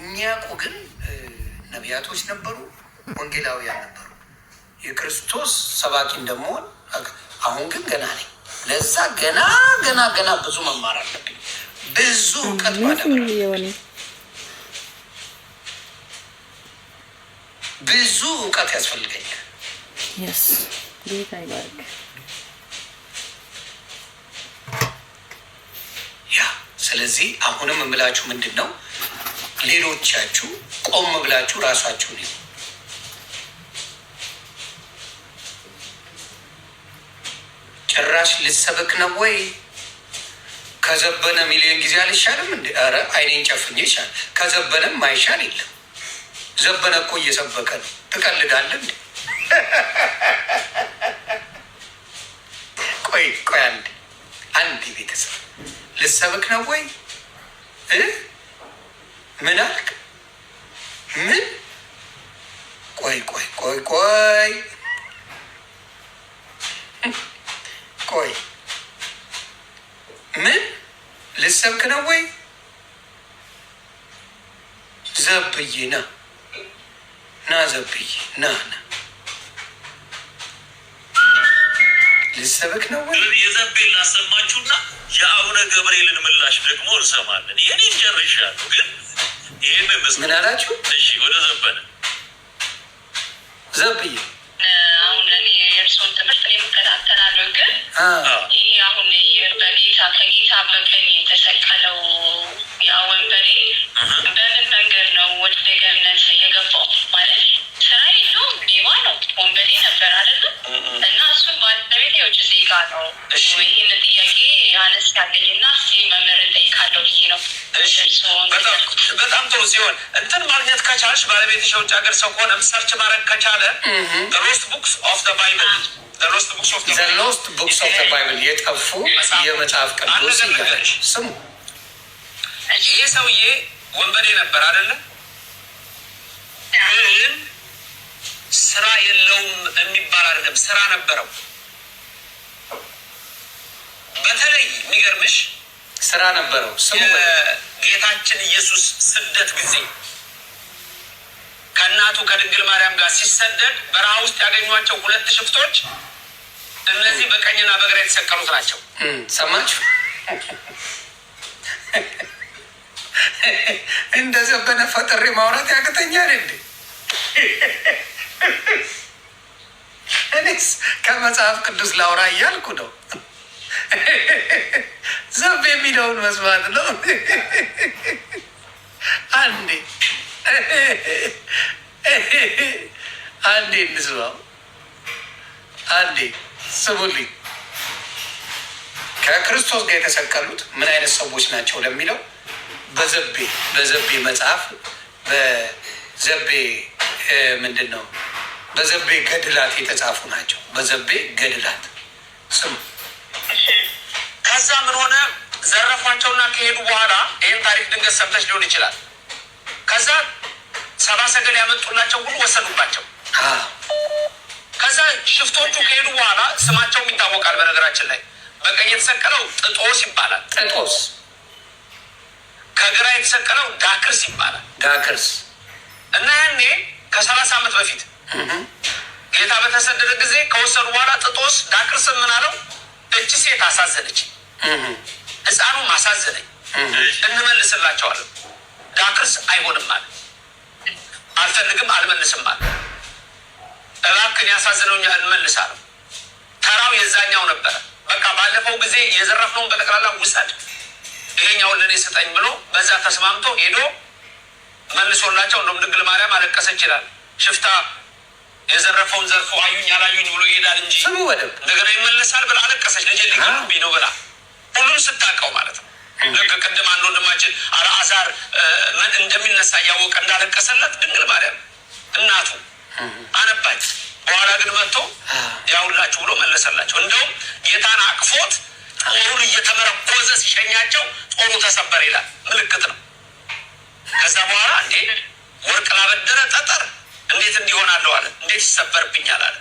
የሚያውቁ ግን ነቢያቶች ነበሩ፣ ወንጌላውያን ነበሩ። የክርስቶስ ሰባኪ እንደመሆን አሁን ግን ገና ነኝ። ለዛ ገና ብዙ መማር አለብኝ። ብዙ እውቀት ብዙ እውቀት ያስፈልገኛል። ያ ስለዚህ አሁንም የምላችሁ ምንድን ነው፣ ሌሎቻችሁ ቆም ብላችሁ ራሳችሁ ነው ጭራሽ ልሰበክ ነው ወይ? ከዘበነ ሚሊዮን ጊዜ አልሻልም እንዴ? ኧረ አይኔን ጨፍኜ ይሻል። ከዘበነም ማይሻል የለም። ዘበነ እኮ እየሰበከ ነው። ትቀልዳለህ እንዴ? ቆይ አንድ ቤተሰብ ልሰበክ ነው ወይ? ምን አልክ? ምን? ቆይ ምን ልሰብክ ነው ወይ? ዘብዬ ና ዘብዬ ና ልሰብክ ነው ወይ? የዘቤን ላሰማችሁና የአቡነ ገብርኤልን ምላሽ ደግሞ እንሰማለን። የኔን ጨርሻለሁ፣ ግን ይህን ምን አላችሁ? እሺ ወደ ዘበነ ዘብዬ አሁን እኔ የእርስዎን ትምህርት የምከታተላለሁ፣ ግን ይህ አሁን ከጌታ በቀኝ የተሰቀለው ያ ወንበዴ በምን መንገድ ነው ወደ ገነት የገባው? ማለት ስራ የለውም፣ ሌባ ነው፣ ወንበዴ ነበር አይደለም? እና እሱን ባለቤት የውጭ ዜጋ ነው። ይህን ጥያቄ አነስ ያለኝና መምህር ጠይቃለሁ ብዬ ነው። በጣም ጥሩ ሲሆን እንትን ማግኘት ከቻልሽ ባለቤትሽ የውጭ ሀገር ሰው ከሆነ ሰርች ማድረግ ከቻለ ሎስት ቡክስ ኦፍ ዘ ባይብል ሎስት ቡክስ ኦፍ ዘ ባይብል የጠፉ የመጽሐፍ ቅዱስ ይላልሽ። ስሙ ይሄ ሰውዬ ወንበዴ ነበር አይደለም? ግን ስራ የለውም የሚባል አይደለም፣ ስራ ነበረው። በተለይ የሚገርምሽ ስራ ነበረው። ስሙ ጌታችን ኢየሱስ ስደት ጊዜ ከእናቱ ከድንግል ማርያም ጋር ሲሰደድ በረሃ ውስጥ ያገኟቸው 2 ሽፍቶች እነዚህ በቀኝና በግራ የተሰቀሉት ናቸው። ሰማችሁ? እንደ ዘበነ ፈጥሬ ማውራት ያቅተኛል እንዴ? እኔስ ከመጽሐፍ ቅዱስ ላውራ እያልኩ ነው። ዘብ የሚለውን መስማት ነው። አንዴ እንስማው። አንዴ ስሙልኝ። ከክርስቶስ ጋር የተሰቀሉት ምን አይነት ሰዎች ናቸው ለሚለው በዘቤ መጽሐፍ በዘቤ ምንድን ነው በዘቤ ገድላት የተጻፉ ናቸው። በዘቤ ገድላት ስሙ። ከዛ ምን ሆነ? ዘረፏቸውና ከሄዱ በኋላ ይህን ታሪክ ድንገት ሰምተሽ ሊሆን ይችላል። ከዛ 70 ሰገል ያመጡላቸው ሁሉ ወሰዱባቸው። ከዛ ሽፍቶቹ ከሄዱ በኋላ ስማቸውም ይታወቃል። በነገራችን ላይ በቀኝ የተሰቀለው ጥጦስ ይባላል። ጥጦስ። ከግራ የተሰቀለው ዳክርስ ይባላል። ዳክርስ። እና ያኔ ከ30 ዓመት በፊት ጌታ በተሰደደ ጊዜ ከወሰዱ በኋላ ጥጦስ ዳክርስ ምን አለው? እቺ ሴት አሳዘነች፣ ሕፃኑም አሳዘነኝ፣ እንመልስላቸዋለን። ዳክርስ አይሆንም አለ። አልፈልግም፣ አልመልስም አለ። እባክን ያሳዝነውኛል እንመልሳለሁ። ተራው የዛኛው ነበረ። በቃ ባለፈው ጊዜ የዘረፍነውን በጠቅላላ ውሰድ፣ ይሄኛውን ለእኔ ስጠኝ ብሎ በዛ ተስማምቶ ሄዶ መልሶላቸው። እንደውም ድንግል ማርያም አለቀሰች ይላል። ሽፍታ የዘረፈውን ዘርፎ አዩኝ አላዩኝ ብሎ ይሄዳል እንጂ እንደገና ይመለሳል ብላ አለቀሰች። ልጄ ሊገሉብኝ ነው ብላ ሁሉም ስታውቀው ማለት ነው። ልክ ቅድም አንድ ወንድማችን አልዓዛር እንደሚነሳ እያወቀ እንዳለቀሰለት ድንግል ማርያም እናቱ አነባች። በኋላ ግን መጥቶ ያውላችሁ ብሎ መለሰላቸው። እንደውም ጌታን አቅፎት ጦሩን እየተመረኮዘ ሲሸኛቸው ጦሩ ተሰበረ ይላል። ምልክት ነው። ከዛ በኋላ እንዴ ወርቅ ላበደረ ጠጠር እንዴት እንዲሆናለሁ አለ። እንዴት ይሰበርብኛል አለ።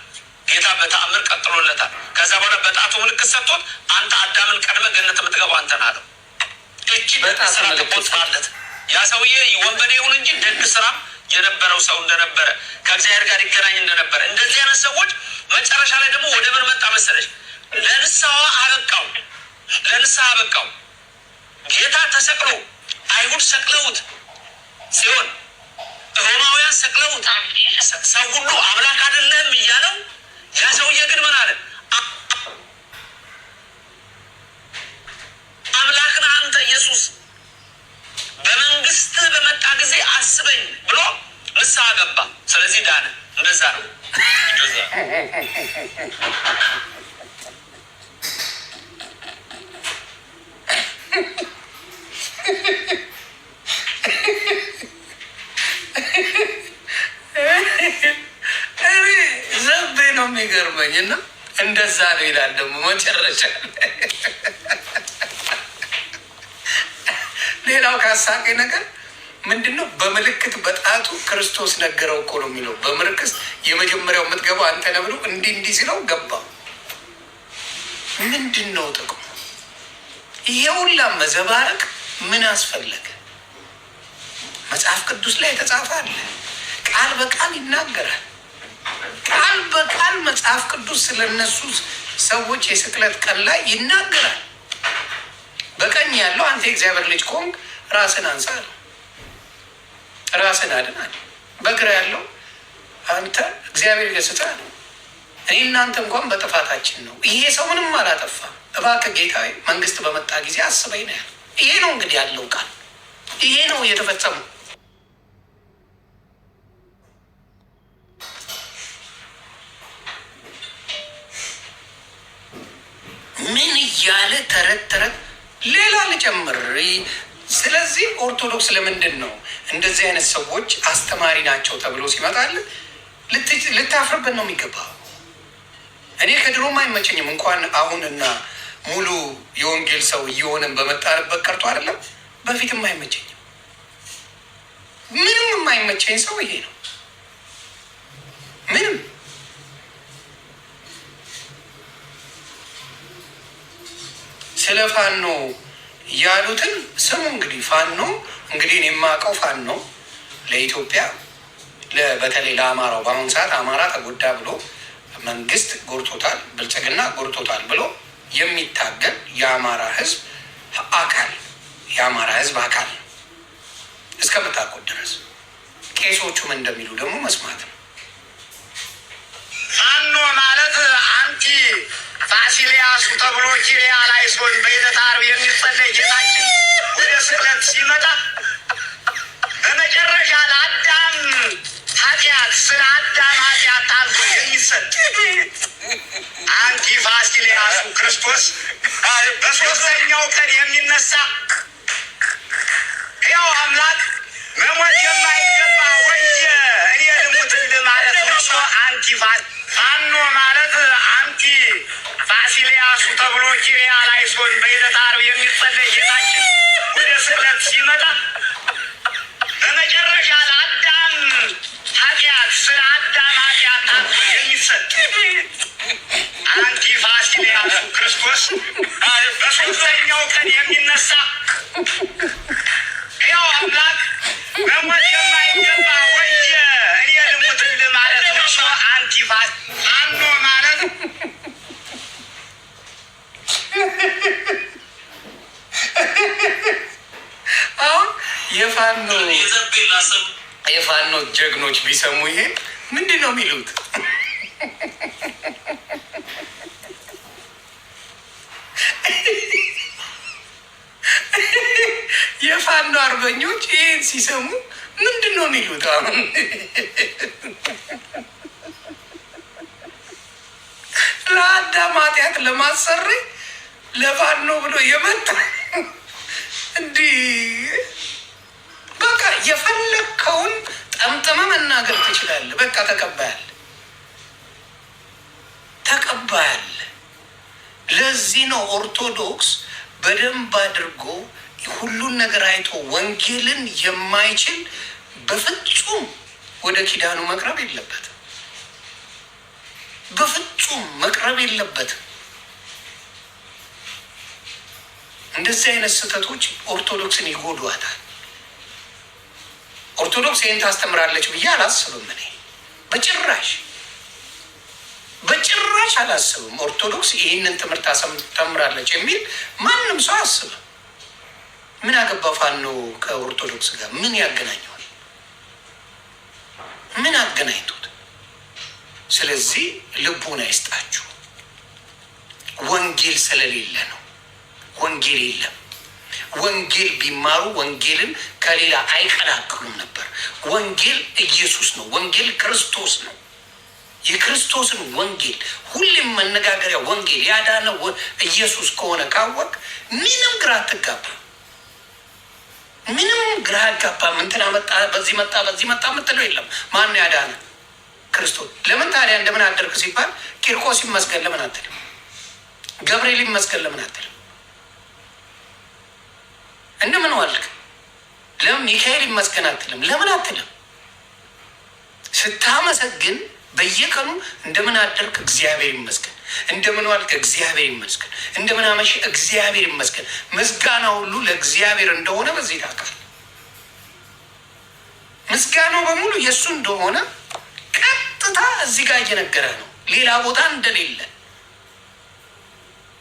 ጌታ በተአምር ቀጥሎለታል። ከዛ በኋላ በጣቱ ምልክት ሰጥቶት አንተ አዳምን ቀድመ ገነት የምትገባው አንተን አለው። እቺ በጣም ተቆጥፋለት ያ ሰውዬ ወንበዴ ይሁን እንጂ ደግ ስራም የነበረው ሰው እንደነበረ ከእግዚአብሔር ጋር ይገናኝ እንደነበረ እንደዚህ አይነት ሰዎች መጨረሻ ላይ ደግሞ ወደ ምን መጣ መሰለች? ለንስሐ አበቃው። ጌታ ተሰቅሎ አይሁድ ሰቅለውት ሲሆን ሮማውያን ሰቅለውት ሰው ሁሉ አምላክ አይደለም እያለው ያ ሰውዬ ግን ምን አለ? አምላክ ነህ አንተ ኢየሱስ፣ በመንግስት በመጣ ጊዜ አስበኝ ብሎ ንስሐ ገባ። ስለዚህ ዳነ። እንደዛ ነው። ዘቤ ነው የሚገርመኝ እና እንደዛ ነው ይላል ደግሞ መጨረሻ። ሌላው ካሳቀ ነገር ምንድን ነው? በምልክት በጣቱ ክርስቶስ ነገረው እኮ ነው የሚለው። በምልክት የመጀመሪያው የምትገባው አንተ ነህ ብሎ እንዲህ ሲለው ገባ። ምንድን ነው ጥቅሙ? ይሄ ሁላ መዘባረቅ ምን አስፈለገ? መጽሐፍ ቅዱስ ላይ የተጻፈ አለ። ቃል በቃል ይናገራል። ቃል በቃል መጽሐፍ ቅዱስ ስለነሱ ሰዎች የስቅለት ቀን ላይ ይናገራል። በቀኝ ያለው አንተ የእግዚአብሔር ልጅ ከሆንክ ራስን አንሳ ነው፣ ራስን አድናል። በግራ ያለው አንተ እግዚአብሔር ይገስጻል። እኔ እናንተ እንኳን በጥፋታችን ነው። ይሄ ሰው ምንም አላጠፋም። እባክህ ጌታዬ መንግስት በመጣ ጊዜ አስበኝ ነው ያለው። ይሄ ነው እንግዲህ ያለው ቃል። ይሄ ነው የተፈጸመው። ምን እያለ ተረት ሌላ ልጨምር። ስለዚህ ኦርቶዶክስ ለምንድን ነው እንደዚህ አይነት ሰዎች አስተማሪ ናቸው ተብሎ ሲመጣል ልታፍርበት ነው የሚገባው። እኔ ከድሮም አይመቸኝም እንኳን አሁንና ሙሉ የወንጌል ሰው እየሆንን በመጣንበት ቀርቶ አይደለም በፊትም አይመቸኝም። ምንም የማይመቸኝ ሰው ይሄ ነው። ምንም ስለ ፋኖ ያሉትን ስሙ። እንግዲህ ፋኖ እንግዲህ እኔ የማውቀው ፋኖ ለኢትዮጵያ በተለይ ለአማራው በአሁኑ ሰዓት አማራ ተጎዳ ብሎ መንግስት ጎርቶታል፣ ብልጽግና ጎርቶታል ብሎ የሚታገል የአማራ ህዝብ አካል የአማራ ህዝብ አካል እስከምታውቁት ድረስ ቄሶቹም እንደሚሉ ደግሞ መስማት ነው። ፋኖ ማለት አንቲ ፋሲሊያሱ ተብሎ ኪሪያ ላይ ሲሆን በዕለተ ዓርብ የሚጸለይ ጌታችን ወደ ስቅለት ሲመጣ በመጨረሻ ለአዳም ኃጢአት ስለ አዳም ኃጢአት ታልፎ የሚሰጥ አንቲ ፋሲሊያሱ ክርስቶስ በሶስተኛው ቀን የሚነሳ ያው አምላክ መሞት የማይገባ ወየ እኔ ልሙትልህ ማለት ነው። አንቲ ፋኖ ማለት አንቲ ፋሲሊያሱ ተብሎ ኪሪያ ላይ ሲሆን በዕለተ ዓርብ የሚጸለይ ጌታችን ወደ ስቅለት ሲመጣ በመጨረሻ ለአዳም ኃጢአት ስለ አዳም ኃጢአት ታልፎ የሚሰጥ አንቲ ፋሲሊያሱ ክርስቶስ በሶስተኛው ቀን የሚነሳ ያው አምላክ መሞት የማይገባ ወየ እኔ ልሙትልህ ማለት ነው። አንቲ ፋኖ ማለት አሁን የፋኖ ጀግኖች ቢሰሙ ይሄ ምንድን ነው የሚሉት? የፋኖ አርበኞች ይህን ሲሰሙ ምንድን ነው የሚሉት? አሁን ለአዳም ኃጢአት ለማሰሪ ለፋኖ ብሎ የመጣ እንዲህ በቃ የፈለግከውን ጠምጥመ መናገር ትችላለህ። በቃ ተቀባያል። ለዚህ ነው ኦርቶዶክስ በደንብ አድርጎ ሁሉን ነገር አይቶ ወንጌልን የማይችል በፍጹም ወደ ኪዳኑ መቅረብ የለበትም። በፍጹም መቅረብ የለበትም። እንደዚህ አይነት ስህተቶች ኦርቶዶክስን ይጎዷታል። ኦርቶዶክስ ይህን ታስተምራለች ብዬ አላስብም። እኔ በጭራሽ አላስብም። ኦርቶዶክስ ይህንን ትምህርት ታስተምራለች የሚል ማንም ሰው አያስብም። ምን አገባ ፋኖ ከኦርቶዶክስ ጋር ምን ያገናኘዋል? ምን አገናኝቶት? ስለዚህ ልቡን አይስጣችሁ። ወንጌል ስለሌለ ነው። ወንጌል የለም። ወንጌል ቢማሩ ወንጌልን ከሌላ አይቀላቅሉም ነበር። ወንጌል ኢየሱስ ነው። ወንጌል ክርስቶስ ነው። የክርስቶስን ወንጌል ሁሌም መነጋገሪያ ወንጌል ያዳነ ኢየሱስ ከሆነ ካወቅ ምንም ግራ አትጋባ። ምንም ግራ አጋባም። እንትና መጣ፣ በዚህ መጣ፣ በዚህ መጣ የምትለው የለም። ማን ያዳነ? ክርስቶስ። ለምን ታዲያ እንደምን አደርግ ሲባል ቂርቆስ ይመስገን ለምን አትልም? ገብርኤል ይመስገን ለምን አትልም? እንደምን ዋልክ ለምን ሚካኤል ይመስገን አትልም? ለምን አትልም? ስታመሰግን በየቀኑ እንደምን አደርክ እግዚአብሔር ይመስገን፣ እንደምን ዋልክ እግዚአብሔር ይመስገን፣ እንደምን አመሸ እግዚአብሔር ይመስገን። ምስጋና ሁሉ ለእግዚአብሔር እንደሆነ በዚህ ታውቃል። ምስጋናው በሙሉ የእሱ እንደሆነ ቀጥታ እዚህ ጋር እየነገረ ነው፣ ሌላ ቦታ እንደሌለ።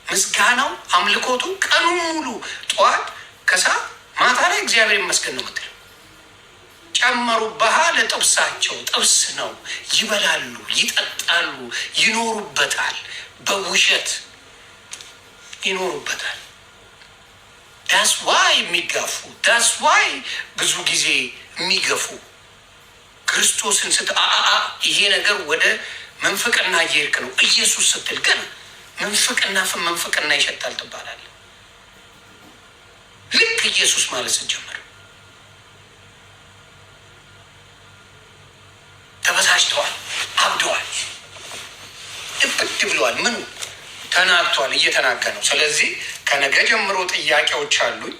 ምስጋናው አምልኮቱ ቀኑ ሙሉ ጠዋት ከሰዓት ማታ ላይ እግዚአብሔር ይመስገን ነው ምትል። ጨመሩ ባህ ለጥብሳቸው ጥብስ ነው። ይበላሉ፣ ይጠጣሉ፣ ይኖሩበታል። በውሸት ይኖሩበታል። ዳስ ዋይ የሚጋፉ ዳስ ዋይ ብዙ ጊዜ የሚገፉ ክርስቶስን ይሄ ነገር ወደ መንፍቅና እየሄድክ ነው ኢየሱስ ስትል ግን መንፍቅና ይሸታል ትባላል። ልክ ኢየሱስ ማለት ስንጀምር ተበሳጭተዋል፣ አብደዋል፣ እብድ ብለዋል። ምኑ ተናግቷል፣ እየተናገ ነው። ስለዚህ ከነገ ጀምሮ ጥያቄዎች አሉኝ።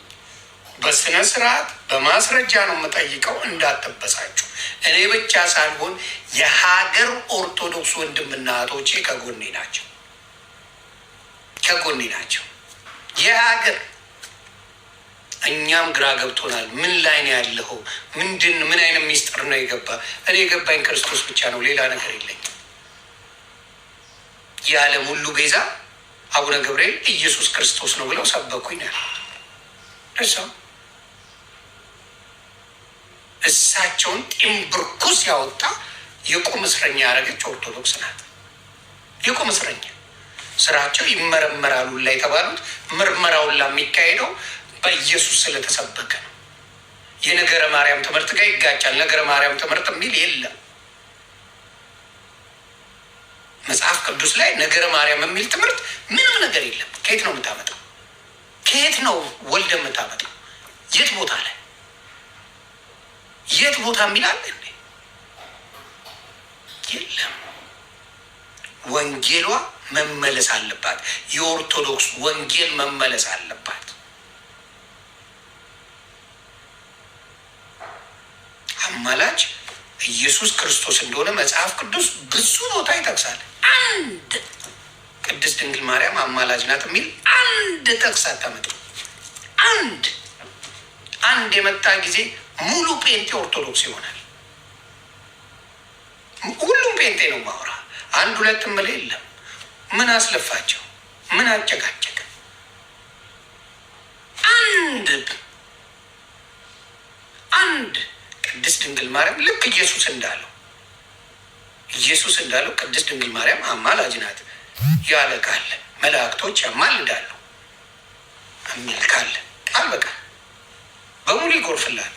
በስነ ስርዓት በማስረጃ ነው የምጠይቀው። እንዳትበሳጩ። እኔ ብቻ ሳልሆን የሀገር ኦርቶዶክስ ወንድምና እህቶቼ ከጎኔ ናቸው። የሀገር እኛም ግራ ገብቶናል። ምን ላይ ነው ያለው? ምን አይነት ሚስጥር ነው የገባ? እኔ የገባኝ ክርስቶስ ብቻ ነው፣ ሌላ ነገር የለኝም። የዓለም ሁሉ ቤዛ አቡነ ገብርኤል ኢየሱስ ክርስቶስ ነው ብለው ሰበኩኝ ያለ እሳቸውን ጢምብርኩስ ያወጣ የቁም እስረኛ ያደረገች ኦርቶዶክስ ናት። የቁም እስረኛ ስራቸው ይመረመራሉ ላይ የተባሉት ምርመራውን የሚካሄደው በኢየሱስ ስለተሰበከ ነው። የነገረ ማርያም ትምህርት ጋር ይጋጫል። ነገረ ማርያም ትምህርት የሚል የለም መጽሐፍ ቅዱስ ላይ። ነገረ ማርያም የሚል ትምህርት ምንም ነገር የለም። ከየት ነው የምታመጣው? ከየት ነው ወልደ የምታመጣው? የት ቦታ ላይ የት ቦታ የሚላለ የለም። ወንጌሏ መመለስ አለባት። የኦርቶዶክስ ወንጌል መመለስ አለባት። አማላጅ ኢየሱስ ክርስቶስ እንደሆነ መጽሐፍ ቅዱስ ብዙ ቦታ ይጠቅሳል። አንድ ቅድስት ድንግል ማርያም አማላጅ ናት የሚል አንድ ጥቅስ አታመጣም። አንድ የመጣ ጊዜ ሙሉ ጴንጤ ኦርቶዶክስ ይሆናል። ሁሉም ጴንጤ ነው ማውራ። አንድ ሁለት ምል የለም። ምን አስለፋቸው? ምን አጨቃጨቀ? አንድ ቅድስት ድንግል ማርያም ልክ ኢየሱስ እንዳለው ቅድስት ድንግል ማርያም አማላጅ ናት ያለ ካለ መላእክቶች ያማልዳሉ የሚል ካለ ቃል በቃል በሙሉ ይጎርፍላል።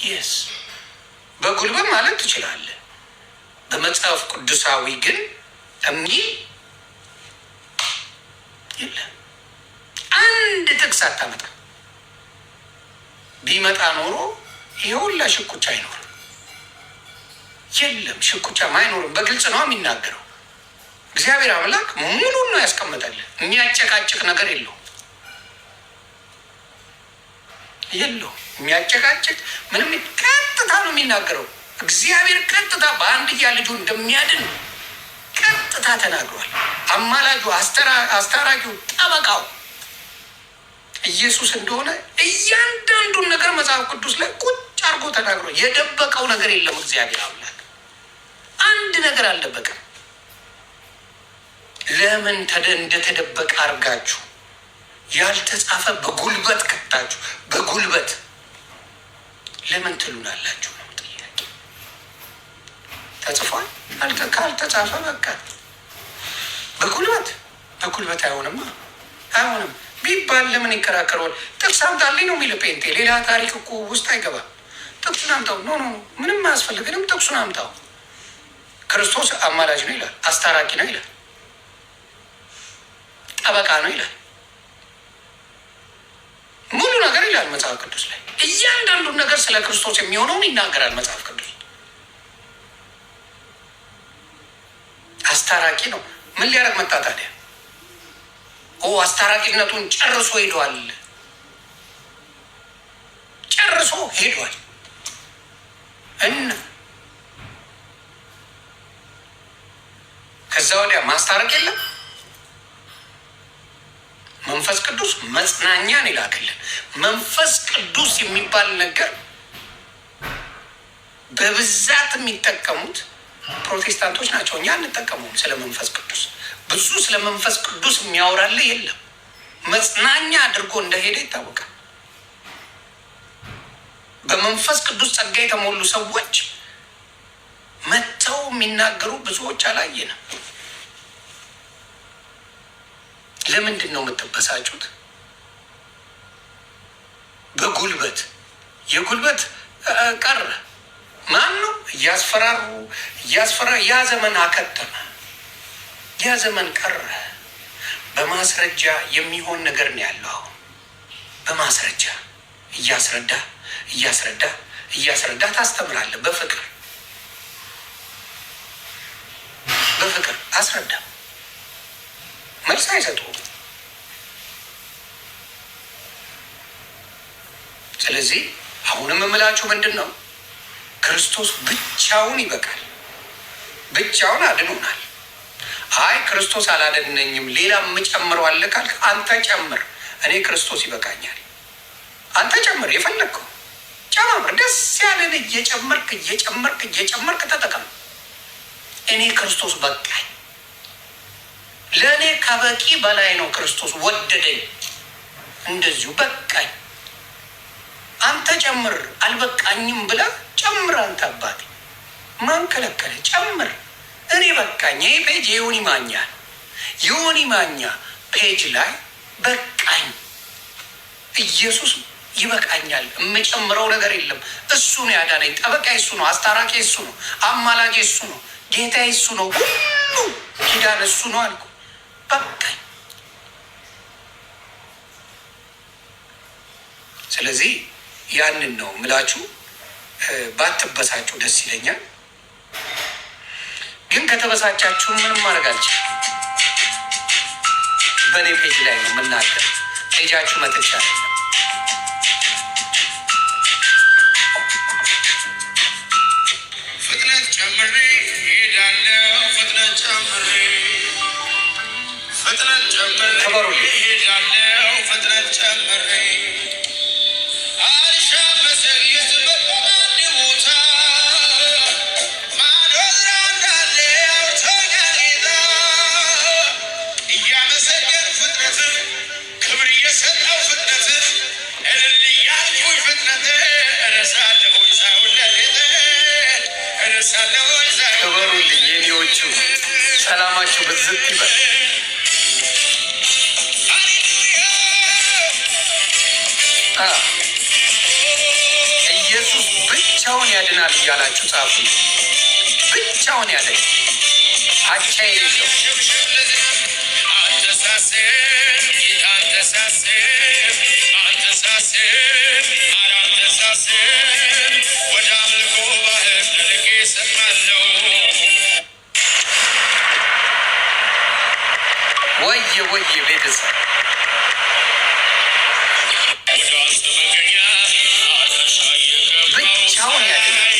የስ በጉልበት ማለት ትችላለህ። በመጽሐፍ ቅዱሳዊ ግን የሚል የለም። አንድ ጥቅስ አታመጣ። ቢመጣ ኖሮ ይሄ ሁላ ሽኩቻ አይኖርም። የለም ሽኩቻም አይኖርም። በግልጽ ነው የሚናገረው። እግዚአብሔር አምላክ ሙሉን ነው ያስቀመጠልን። የሚያጨቃጭቅ ነገር የለውም። የሚያጨቃጭቅ ምንም፣ ቀጥታ ነው የሚናገረው። እግዚአብሔር ቀጥታ በአንድያ ልጁ እንደሚያድን ቀጥታ ተናግሯል። አማላጁ፣ አስታራቂው፣ ጠበቃው ኢየሱስ እንደሆነ እያንዳንዱን ነገር መጽሐፍ ቅዱስ ላይ ቁጭ አድርጎ ተናግሮ የደበቀው ነገር የለም። እግዚአብሔር አምላክ አንድ ነገር አልደበቀም። ለምን እንደተደበቀ አድርጋችሁ ያልተጻፈ በጉልበት ከታችሁ በጉልበት ለምን ትሉናላችሁ ነው ጥያቄ። ተጽፏል ካልተጻፈ በቃ በጉልበት አይሆንም ቢባል ለምን ይከራከረዋል? ጥቅስ አምጣልኝ ነው የሚለው ጴንጤ። ሌላ ታሪክ እኮ ውስጥ አይገባም። ጥቅሱን አምጣው። ኖ ምንም አያስፈልግንም። ጥቅሱን አምጣው። ክርስቶስ አማላጅ ነው ይላል፣ አስታራቂ ነው ይላል፣ ጠበቃ ነው ይላል፣ ሙሉ ነገር ይላል መጽሐፍ ቅዱስ ላይ። እያንዳንዱን ነገር ስለ ክርስቶስ የሚሆነውን ይናገራል መጽሐፍ ቅዱስ። አስታራቂ ነው። ምን ሊያደርግ መጣ ታዲያ? አስታራቂነቱን ጨርሶ ሄዷል። እና ከዛ ወዲያ ማስታረቅ የለም። መንፈስ ቅዱስ መጽናኛን ይላክልን። መንፈስ ቅዱስ የሚባል ነገር በብዛት የሚጠቀሙት ፕሮቴስታንቶች ናቸው። እኛ አንጠቀሙም ስለ መንፈስ ቅዱስ። ብዙ ስለ መንፈስ ቅዱስ የሚያወራልህ የለም። መጽናኛ አድርጎ እንደሄደ ይታወቃል። በመንፈስ ቅዱስ ጸጋ የተሞሉ ሰዎች መጥተው የሚናገሩ ብዙዎች አላየንም። ለምንድን ነው የምትበሳጩት? በጉልበት የጉልበት ቀረ። ማን ነው እያስፈራሩ ያ ዘመን አከተመ። ያ ዘመን ቀረ። በማስረጃ የሚሆን ነገር ነው ያለው። አሁን በማስረጃ እያስረዳ ታስተምራለህ። በፍቅር አስረዳ። መልስ አይሰጡም። ስለዚህ አሁንም የምላችሁ ምንድን ነው? ክርስቶስ ብቻውን ይበቃል። ብቻውን አድኖናል። አይ ክርስቶስ አላደነኝም ሌላ የምጨምረው አለ ካልክ አንተ ጨምር። እኔ ክርስቶስ ይበቃኛል። አንተ ጨምር፣ የፈለግከው ጨማምር። ደስ ያለን እየጨመርክ ተጠቀም። እኔ ክርስቶስ በቃኝ። ለእኔ ከበቂ በላይ ነው። ክርስቶስ ወደደኝ፣ እንደዚሁ በቃኝ። አንተ ጨምር። አልበቃኝም ብለህ ጨምር። አንተ አባቴ ማን ከለከለ? ጨምር። እኔ በቃኝ። ይህ ፔጅ የዮኒ ማኛ ፔጅ ላይ በቃኝ፣ ኢየሱስ ይበቃኛል፣ የምጨምረው ነገር የለም። እሱ ነው ያዳነኝ። ጠበቃ እሱ ነው፣ አስታራቂ እሱ ነው፣ አማላጅ እሱ ነው፣ ጌታ እሱ ነው፣ ሁሉ ኪዳን እሱ ነው አልኩ። በቃኝ። ስለዚህ ያንን ነው ምላችሁ። ባትበሳችሁ ደስ ይለኛል። ግን ከተበሳጫችሁ ምንም ማድረግ አልችልም። በእኔ ፔጅ ላይ ነው የምናገር። ፔጃችሁ መጥቻለ። ፍጥነት ጨምሬ ሄዳለሁ። ፍጥነት ጨምሬ ሄዳለሁ። ፍጥነት ጨምሬ ክበሩልኝ የኔዎቹ። ሰላማችሁ ብዝት ይበል። ኢየሱስ ብቻውን ያድናል እያላችሁ ጻፉ። ብቻውን ያድን፣ አቻ የሌለው። ወደ አምልኮ ባህር ልቄ ሰማለሁ። ወየ ቤተሰብ ብቻውን ያድናል።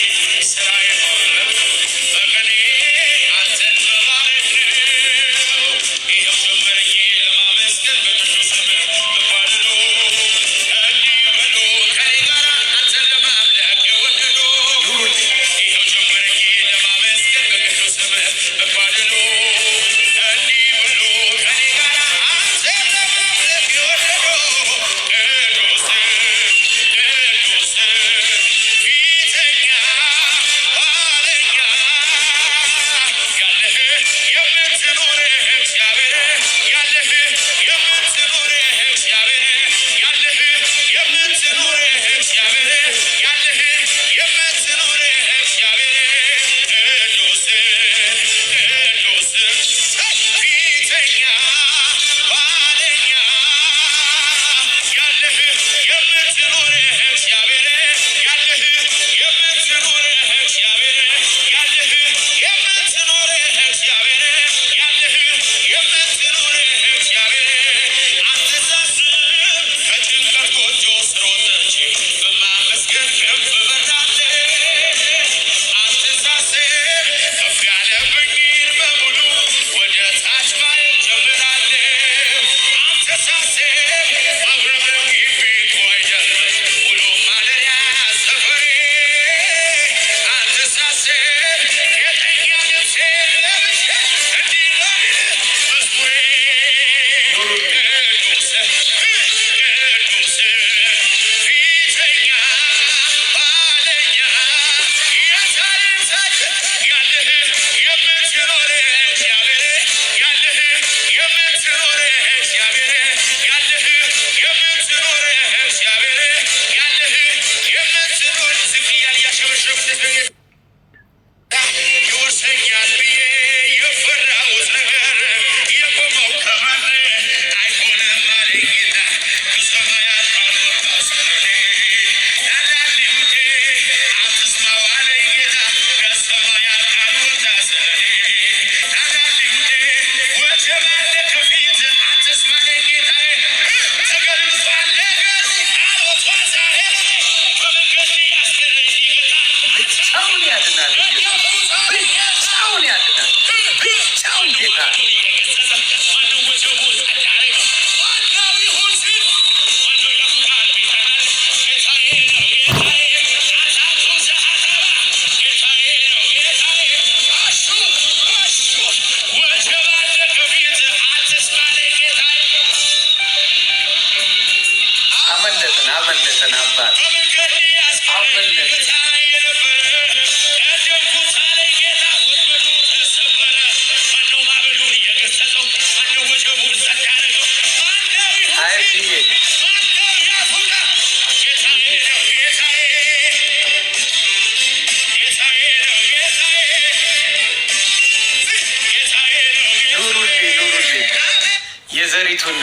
የዘሪቱን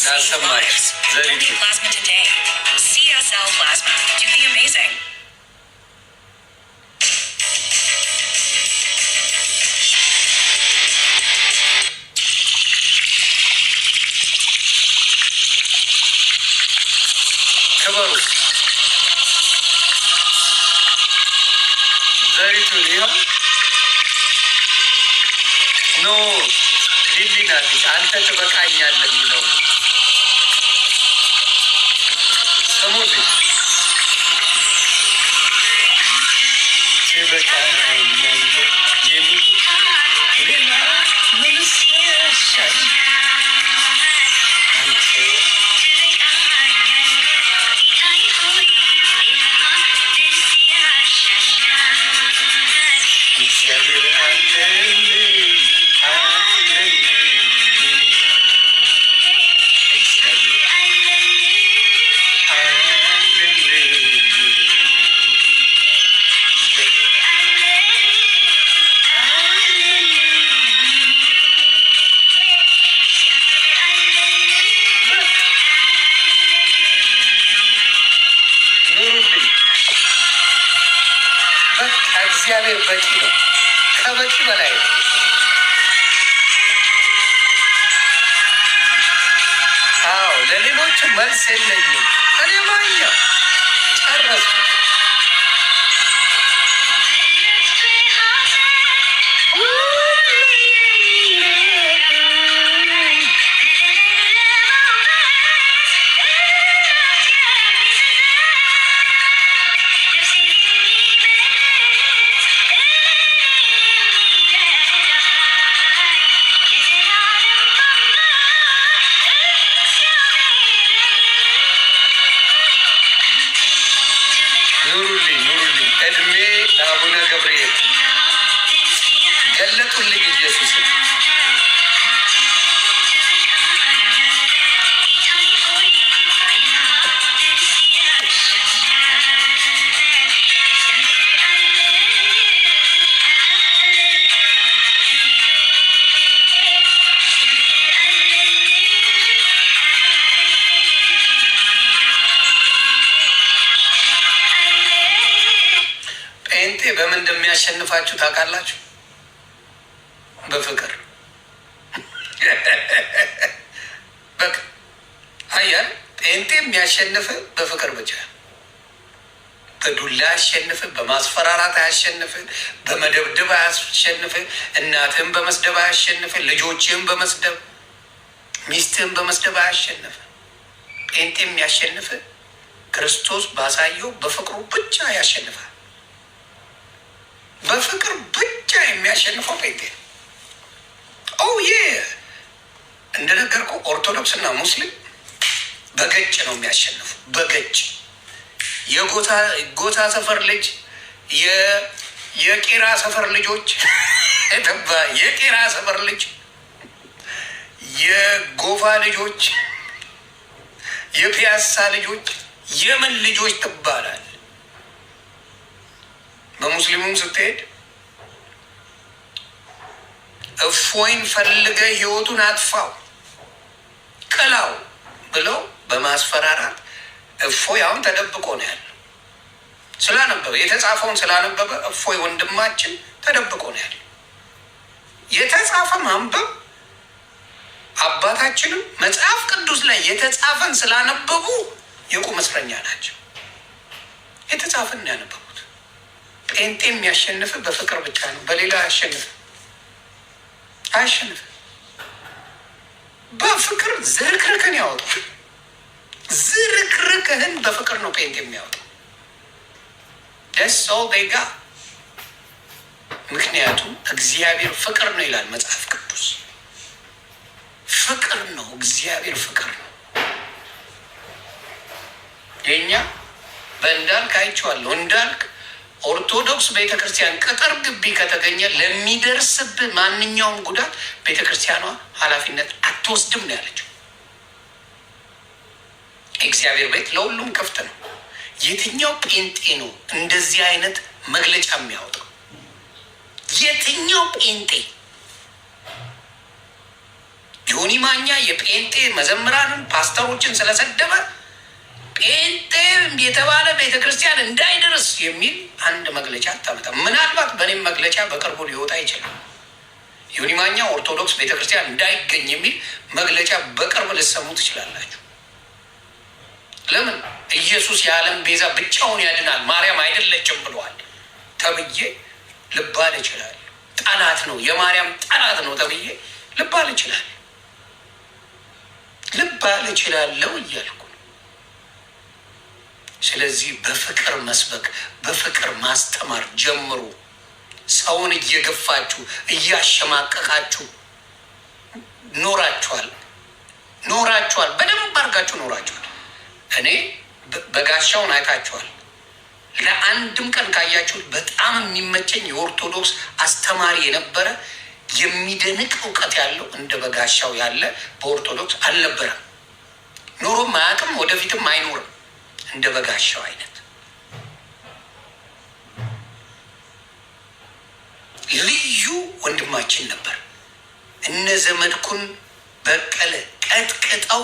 ላሰማች ዘሪቱ ክበሩ ዘሪቱን ይኸው ኖ ሊሊ ናት። አንተ ትበቃኛለህ የሚለው ስሙልኝ። ትበቃኛለህ የሚል ሌላ ምንስ ያሻል? አንተ እግዚአብሔር አለልኝ እግዚአብሔር በቂ ነው፣ ከበቂ በላይ ነው። አዎ ለሌሎቹ መልስ የለኝም። እኔ ማኛ ጨረስኩ። እድሜ ለአቡነ ገብርኤል ገለጡልኝ ኢየሱስን። ጴንጤ በምን እንደሚያሸንፋችሁ ታውቃላችሁ? በፍቅር በቃ አያል ጴንጤ የሚያሸንፍ በፍቅር ብቻ። በዱላ አያሸንፍ፣ በማስፈራራት አያሸንፍ፣ በመደብደብ አያሸንፍ፣ እናትህን በመስደብ አያሸንፍ፣ ልጆችህን በመስደብ ሚስትህን በመስደብ አያሸንፍ። ጴንጤ የሚያሸንፍ ክርስቶስ ባሳየው በፍቅሩ ብቻ ያሸንፋል። በፍቅር ብቻ የሚያሸንፈው ጴንጤ ነው። እንደነገርኩህ ኦርቶዶክስ እና ሙስሊም በገጭ ነው የሚያሸንፉ። በገጭ የጎታ ሰፈር ልጅ የቄራ ሰፈር ልጆች የቄራ ሰፈር ልጅ የጎፋ ልጆች የፒያሳ ልጆች የምን ልጆች ትባላል። በሙስሊሙም ስትሄድ እፎይን ፈልገ ህይወቱን አጥፋው ቅላው ብለው በማስፈራራት እፎይ አሁን ተደብቆ ነው ያለው። ስላነበበ የተጻፈውን ስላነበበ እፎይ ወንድማችን ተደብቆ ነው ያለው። የተጻፈ ማንበብ አባታችንም መጽሐፍ ቅዱስ ላይ የተጻፈን ስላነበቡ የቁም እስረኛ ናቸው። የተጻፈን ነው ያነበቡት። ጴንጤ የሚያሸንፍ በፍቅር ብቻ ነው፣ በሌላ አያሸንፍም። በፍቅር ዝርክርክን ያወጣል። ዝርክርክህን በፍቅር ነው ጴንጤ የሚያወጣው። ደስ ጋ ምክንያቱም እግዚአብሔር ፍቅር ነው ይላል መጽሐፍ ቅዱስ። ፍቅር ነው፣ እግዚአብሔር ፍቅር ነው። የኛ በእንዳልክ አይቼዋለሁ። እንዳልክ ኦርቶዶክስ ቤተክርስቲያን ቅጥር ግቢ ከተገኘ ለሚደርስብህ ማንኛውም ጉዳት ቤተክርስቲያኗ ኃላፊነት አትወስድም ነው ያለችው። እግዚአብሔር ቤት ለሁሉም ክፍት ነው። የትኛው ጴንጤ ነው እንደዚህ አይነት መግለጫ የሚያወጣው? የትኛው ጴንጤ? ጆኒ ማኛ የጴንጤ መዘምራንን ፓስተሮችን ስለሰደበ ጴንጤ የተባለ ቤተክርስቲያን እንዳይደርስ የሚል አንድ መግለጫ አታመጣም። ምናልባት በእኔም መግለጫ በቅርቡ ሊወጣ ይችላል። ጆኒ ማኛ ኦርቶዶክስ ቤተክርስቲያን እንዳይገኝ የሚል መግለጫ በቅርብ ልሰሙ ትችላላችሁ። ለምን? ኢየሱስ የዓለም ቤዛ ብቻውን ያድናል፣ ማርያም አይደለችም ብለዋል ተብዬ ልባል ይችላል። ጠላት ነው፣ የማርያም ጠላት ነው ተብዬ ልባል ይችላል። ልባል ይችላለው እያልኩ። ስለዚህ በፍቅር መስበክ፣ በፍቅር ማስተማር ጀምሩ። ሰውን እየገፋችሁ እያሸማቀቃችሁ ኖራችኋል። በደንብ አድርጋችሁ ኖራችኋል። እኔ በጋሻውን አይታችኋል። ለአንድም ቀን ካያችሁት በጣም የሚመቸኝ የኦርቶዶክስ አስተማሪ የነበረ የሚደንቅ እውቀት ያለው እንደ በጋሻው ያለ በኦርቶዶክስ አልነበረም። ኖሮም አያውቅም፣ ወደፊትም አይኖርም። እንደ በጋሻው አይነት ልዩ ወንድማችን ነበር። እነ ዘመድኩን በቀለ ቀጥቅጠው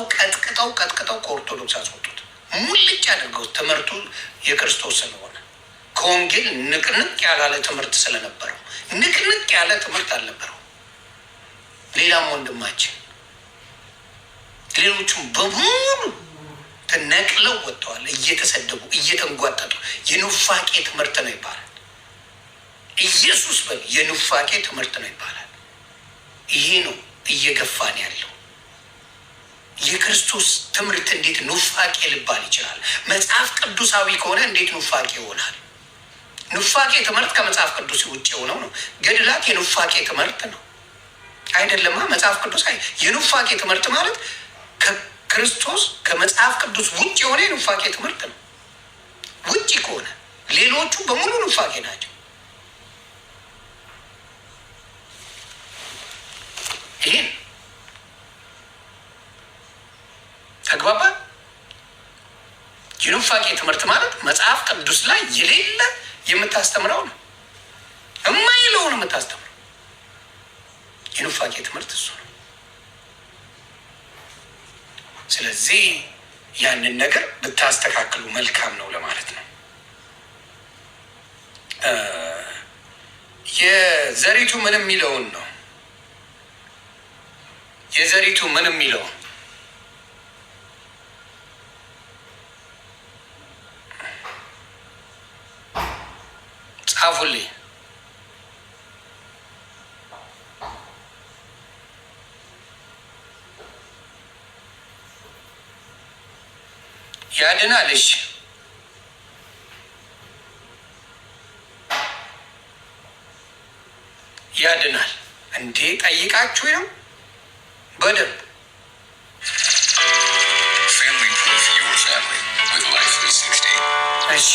ከኦርቶዶክስ አስወጡት። ሙልጭ አድርገው ትምህርቱ የክርስቶስ ስለሆነ ከወንጌል ንቅንቅ ያላለ ትምህርት ስለነበረው ንቅንቅ ያለ ትምህርት አልነበረው። ሌላም ወንድማችን ሌሎቹም በሙሉ ተነቅለው ወጥተዋል። እየተሰደቡ እየተንጓጠጡ የኑፋቄ ትምህርት ነው ይባላል። ኢየሱስ በል የኑፋቄ ትምህርት ነው ይባላል። ይሄ ነው እየገፋን ያለው። የክርስቶስ ትምህርት እንዴት ኑፋቄ ሊባል ይችላል? መጽሐፍ ቅዱሳዊ ከሆነ እንዴት ኑፋቄ ይሆናል? ኑፋቄ ትምህርት ከመጽሐፍ ቅዱስ ውጭ የሆነው ነው። ገድላት የኑፋቄ ትምህርት ነው አይደለማ? መጽሐፍ ቅዱስ የኑፋቄ ትምህርት ማለት ከክርስቶስ ከመጽሐፍ ቅዱስ ውጭ የሆነ የኑፋቄ ትምህርት ነው። ውጭ ከሆነ ሌሎቹ በሙሉ ኑፋቄ ናቸው። ይህን ተግባባ። የኑፋቄ ትምህርት ማለት መጽሐፍ ቅዱስ ላይ የሌለ የምታስተምረው ነው። የማይለውን የምታስተምረው የኑፋቄ ትምህርት እሱ ነው። ስለዚህ ያንን ነገር ብታስተካክሉ መልካም ነው ለማለት ነው። የዘሪቱ ምን የሚለውን ነው የዘሪቱ ምን የሚለውን ጻፉልኝ። ያድናል። እሺ ያድናል እንዴ? ጠይቃችሁ ነው በደንብ እሺ።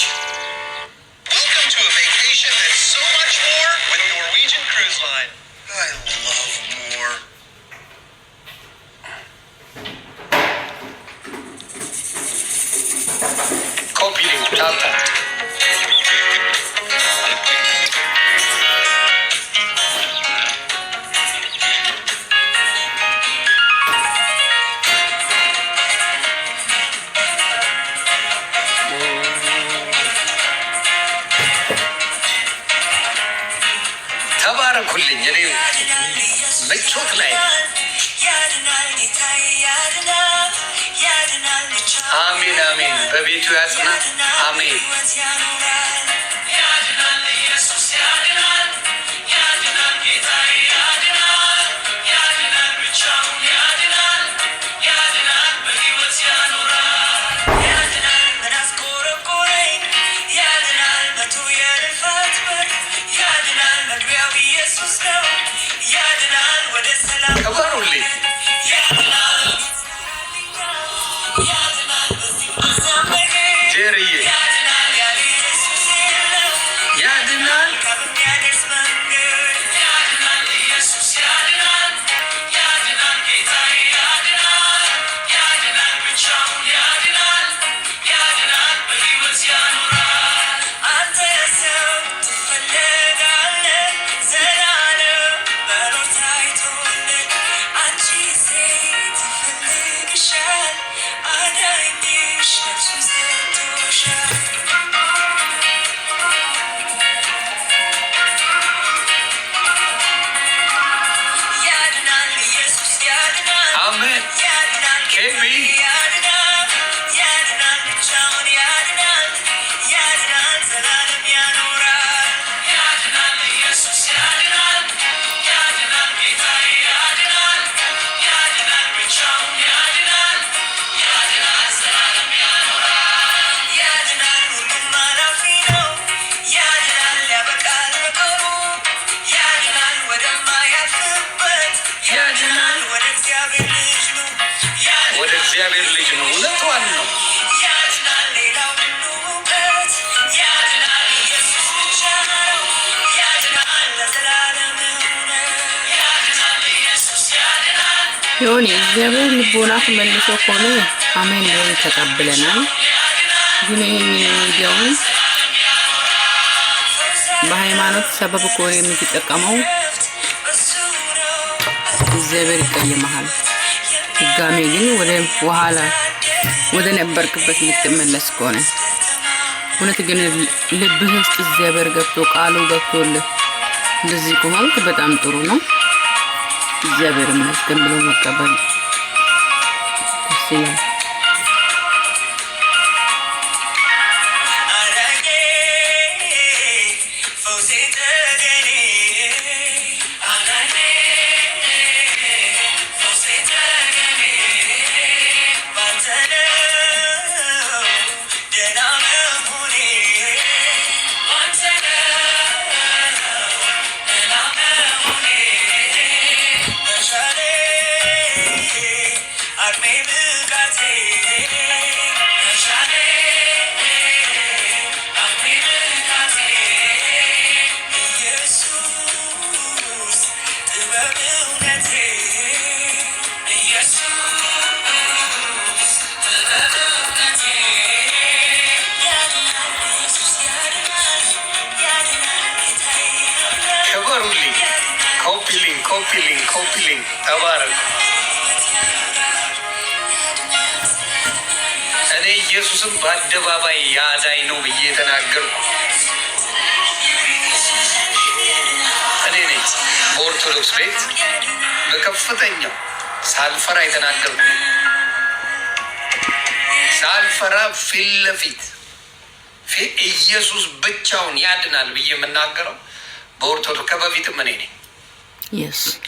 Welcome to a vacation that's so much more with Norwegian Cruise Line. I love more. Copy link, tap. ተባረኩልኝ። እኔ ምቾት ላይ አሜን አሜን። በቤቱ ያጽና። አሜን። ክበሩልኝ። ጄሪዬ ያድናል። አሜን። ኬቢ ወደ እግዚአብሔር ልጅ ነው። እውነቷን ነው። ይሁን የእግዚአብሔር ልቦና ተመልሶ ከሆነ አሜን ብለን ተቀብለናል። ግን ሚዲያውን በሃይማኖት ሰበብ ከሆነ የምትጠቀመው እግዚአብሔር ይቀየማል። ድጋሜ ግን ወደ ኋላ ወደ ነበርክበት የምትመለስ ከሆነ እውነት ግን ልብህ ውስጥ እግዚአብሔር ገብቶ ቃሉ ገብቶልህ እንደዚህ ከሆንክ በጣም ጥሩ ነው። እግዚአብሔር ይመስገን ብሎ መቀበል ደስ ይላል። ኮፒሊንግ ተባረክ። እኔ ኢየሱስም በአደባባይ ያዳኝ ነው ብዬ ተናገርኩ። እኔ ነኝ በኦርቶዶክስ ቤት በከፍተኛው ሳልፈራ የተናገርኩ። ሳልፈራ ፊት ለፊት ኢየሱስ ብቻውን ያድናል ብዬ የምናገረው በኦርቶዶክስ ከበፊትም እኔ ነኝ።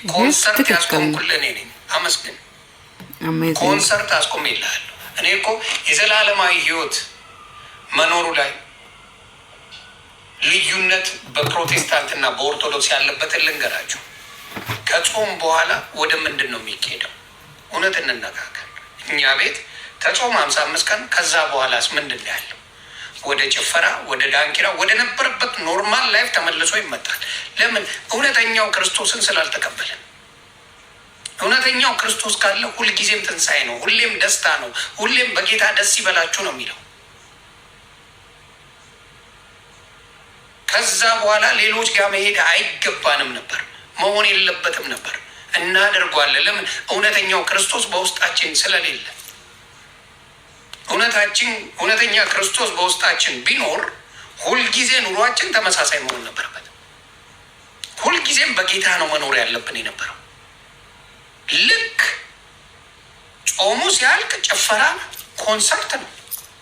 ኮንሰርት ያስቆምኩልህ እኔ ነኝ። አመስግን። ኮንሰርት አስቆምልሃለሁ እኔ እኮ የዘላለማዊ ህይወት መኖሩ ላይ ልዩነት በፕሮቴስታንትና በኦርቶዶክስ ያለበትን ልንገራችሁ። ከጾም በኋላ ወደ ምንድን ነው የሚካሄደው? እውነት እንነጋገር። እኛ ቤት ተጾም 55 ቀን፣ ከዛ በኋላስ ምንድን ነው ያለው? ወደ ጭፈራ፣ ወደ ዳንኪራ፣ ወደ ነበረበት ኖርማል ላይፍ ተመልሶ ይመጣል። ለምን? እውነተኛው ክርስቶስን ስላልተቀበለን። እውነተኛው ክርስቶስ ካለ ሁልጊዜም ትንሣኤ ነው፣ ሁሌም ደስታ ነው፣ ሁሌም በጌታ ደስ ይበላችሁ ነው የሚለው። ከዛ በኋላ ሌሎች ጋር መሄድ አይገባንም ነበር፣ መሆን የለበትም ነበር። እናደርጓለን። ለምን? እውነተኛው ክርስቶስ በውስጣችን ስለሌለ። እውነተኛ ክርስቶስ በውስጣችን ቢኖር ሁልጊዜ ኑሯችን ተመሳሳይ መሆን ነበረበት። ሁልጊዜም በጌታ ነው መኖር ያለብን የነበረው። ልክ ጾሙ ሲያልቅ ጭፈራ፣ ኮንሰርት ነው።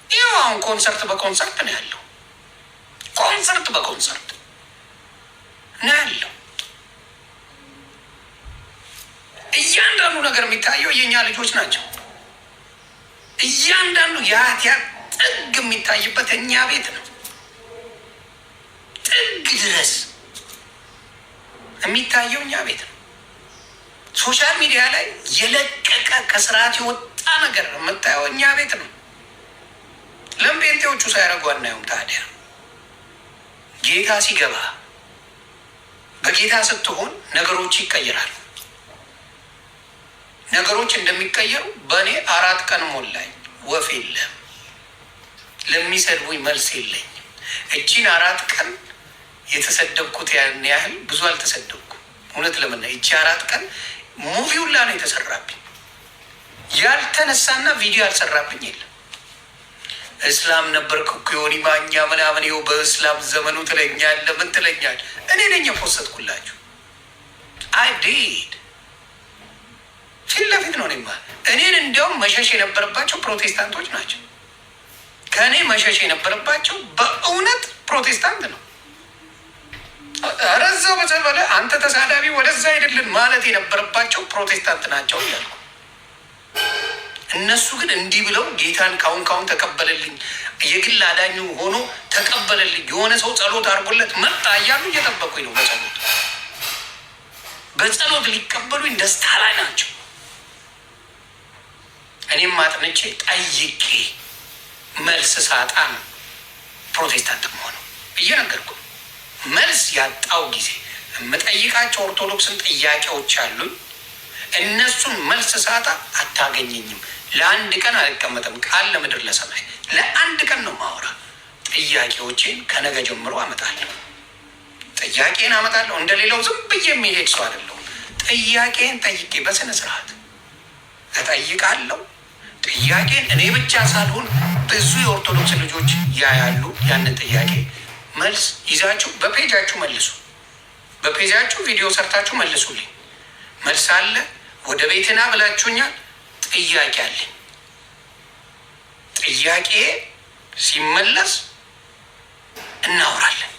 ይኸው አሁን ኮንሰርት በኮንሰርት ነው ያለው። ኮንሰርት በኮንሰርት ነው ያለው። እያንዳንዱ ነገር የሚታየው የእኛ ልጆች ናቸው። እያንዳንዱ የኃጢአት ጥግ የሚታይበት እኛ ቤት ነው። ጥግ ድረስ የሚታየው እኛ ቤት ነው። ሶሻል ሚዲያ ላይ የለቀቀ ከስርዓት የወጣ ነገር የምታየው እኛ ቤት ነው። ለምን ጴንጤዎቹ ሳያደርጉ አናየውም ታዲያ? ጌታ ሲገባ፣ በጌታ ስትሆን ነገሮች ይቀየራሉ። ነገሮች እንደሚቀየሩ በእኔ 4 ቀን ሞላኝ። ወፍ የለም፣ ለሚሰድቡኝ መልስ የለኝም። እቺን 4 ቀን የተሰደብኩት ያን ያህል ብዙ አልተሰደብኩም። እውነት ለምና እቺ 4 ቀን ሙቪውላ ነው የተሰራብኝ። ያልተነሳና ቪዲዮ ያልሰራብኝ የለም። እስላም ነበርክ እኮ ዮኒ ማኛ ምናምን፣ ይኸው በእስላም ዘመኑ ትለኛለህ፣ ምን ትለኛለህ? እኔ ነኝ የፖሰትኩላችሁ። አይ ዲድ ፊት ለፊት ነው እኔማ። እኔን እንዲያውም መሸሽ የነበረባቸው ፕሮቴስታንቶች ናቸው። ከእኔ መሸሽ የነበረባቸው በእውነት ፕሮቴስታንት ነው። ረዛው በዘበለ አንተ ተሳዳቢ ወደዛ አይደልን ማለት የነበረባቸው ፕሮቴስታንት ናቸው እያልኩ፣ እነሱ ግን እንዲህ ብለው ጌታን ካሁን ተቀበለልኝ፣ የግል አዳኙ ሆኖ ተቀበለልኝ፣ የሆነ ሰው ጸሎት አድርጎለት መጣ እያሉ እየጠበቁኝ ነው። በጸሎት ሊቀበሉኝ ደስታ ላይ ናቸው። እኔም አጥንቼ ጠይቄ መልስ ሳጣ ነው ፕሮቴስታንት ሆነው እየነገርኩ መልስ ያጣው ጊዜ የምጠይቃቸው ኦርቶዶክስን ጥያቄዎች አሉኝ። እነሱን መልስ ሳጣ አታገኘኝም። ለአንድ ቀን አልቀመጥም። ቃል ለምድር ለሰማይ ለአንድ ቀን ነው ማወራ። ጥያቄዎቼን ከነገ ጀምሮ አመጣለሁ። ጥያቄን አመጣለሁ። እንደሌላው ዝም ብዬ የሚሄድ ሰው አይደለሁም። ጥያቄን ጠይቄ በስነ ስርዓት እጠይቃለሁ። ጥያቄን እኔ ብቻ ሳልሆን ብዙ የኦርቶዶክስ ልጆች ያያሉ። ያንን ጥያቄ መልስ ይዛችሁ በፔጃችሁ መልሱ። በፔጃችሁ ቪዲዮ ሰርታችሁ መልሱልኝ። መልስ አለ። ወደ ቤትና ብላችሁኛል። ጥያቄ አለኝ። ጥያቄ ሲመለስ እናወራለን።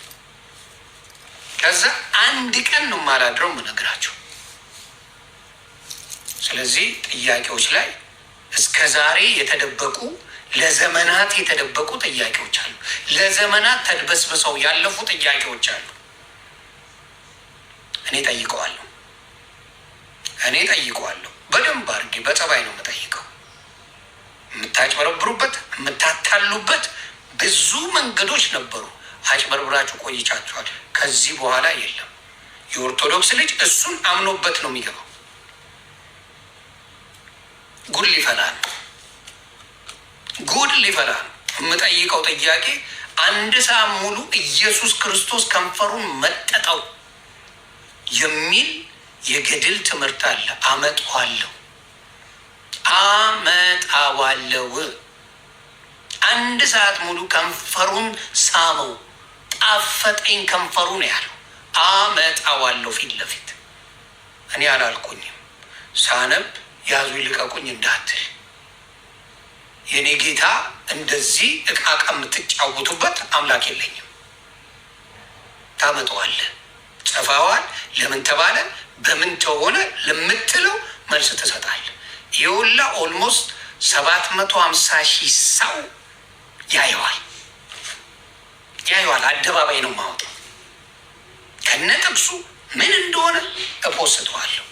ከዛ አንድ ቀን ነው የማላድረው የምነግራችሁ። ስለዚህ ጥያቄዎች ላይ እስከ ዛሬ የተደበቁ ለዘመናት የተደበቁ ጥያቄዎች አሉ። ለዘመናት ተድበስብሰው ያለፉ ጥያቄዎች አሉ። እኔ ጠይቀዋለሁ። በደንብ አድርጌ በጸባይ ነው የምጠይቀው። የምታጭበረብሩበት የምታታሉበት ብዙ መንገዶች ነበሩ። አጭበርብራችሁ ቆይቻችኋል። ከዚህ በኋላ የለም። የኦርቶዶክስ ልጅ እሱን አምኖበት ነው የሚገባው። ጉድ ሊፈላ ነው። የምጠይቀው ጥያቄ 1 ሰዓት ሙሉ ኢየሱስ ክርስቶስ ከንፈሩን መጠጠው የሚል የገድል ትምህርት አለ። አመጣዋለሁ 1 ሰዓት ሙሉ ከንፈሩን ሳመው፣ ጣፈጠኝ ከንፈሩ ነው ያለው። አመጣዋለሁ ፊት ለፊት። እኔ አላልኩኝም። ሳነብ ያዙ ይልቀቁኝ እንዳትል። የኔ ጌታ እንደዚህ እቃቃ የምትጫወቱበት አምላክ የለኝም። ታመጣዋለህ፣ ጽፈዋል፣ ለምን ተባለ፣ በምን ተሆነ ለምትለው መልስ ትሰጣለህ። ይኸውላ ኦልሞስት 750,000 ሰው ያየዋል። አደባባይ ነው የማወጣው ከነጥቅሱ ምን እንደሆነ እፖስተዋለሁ።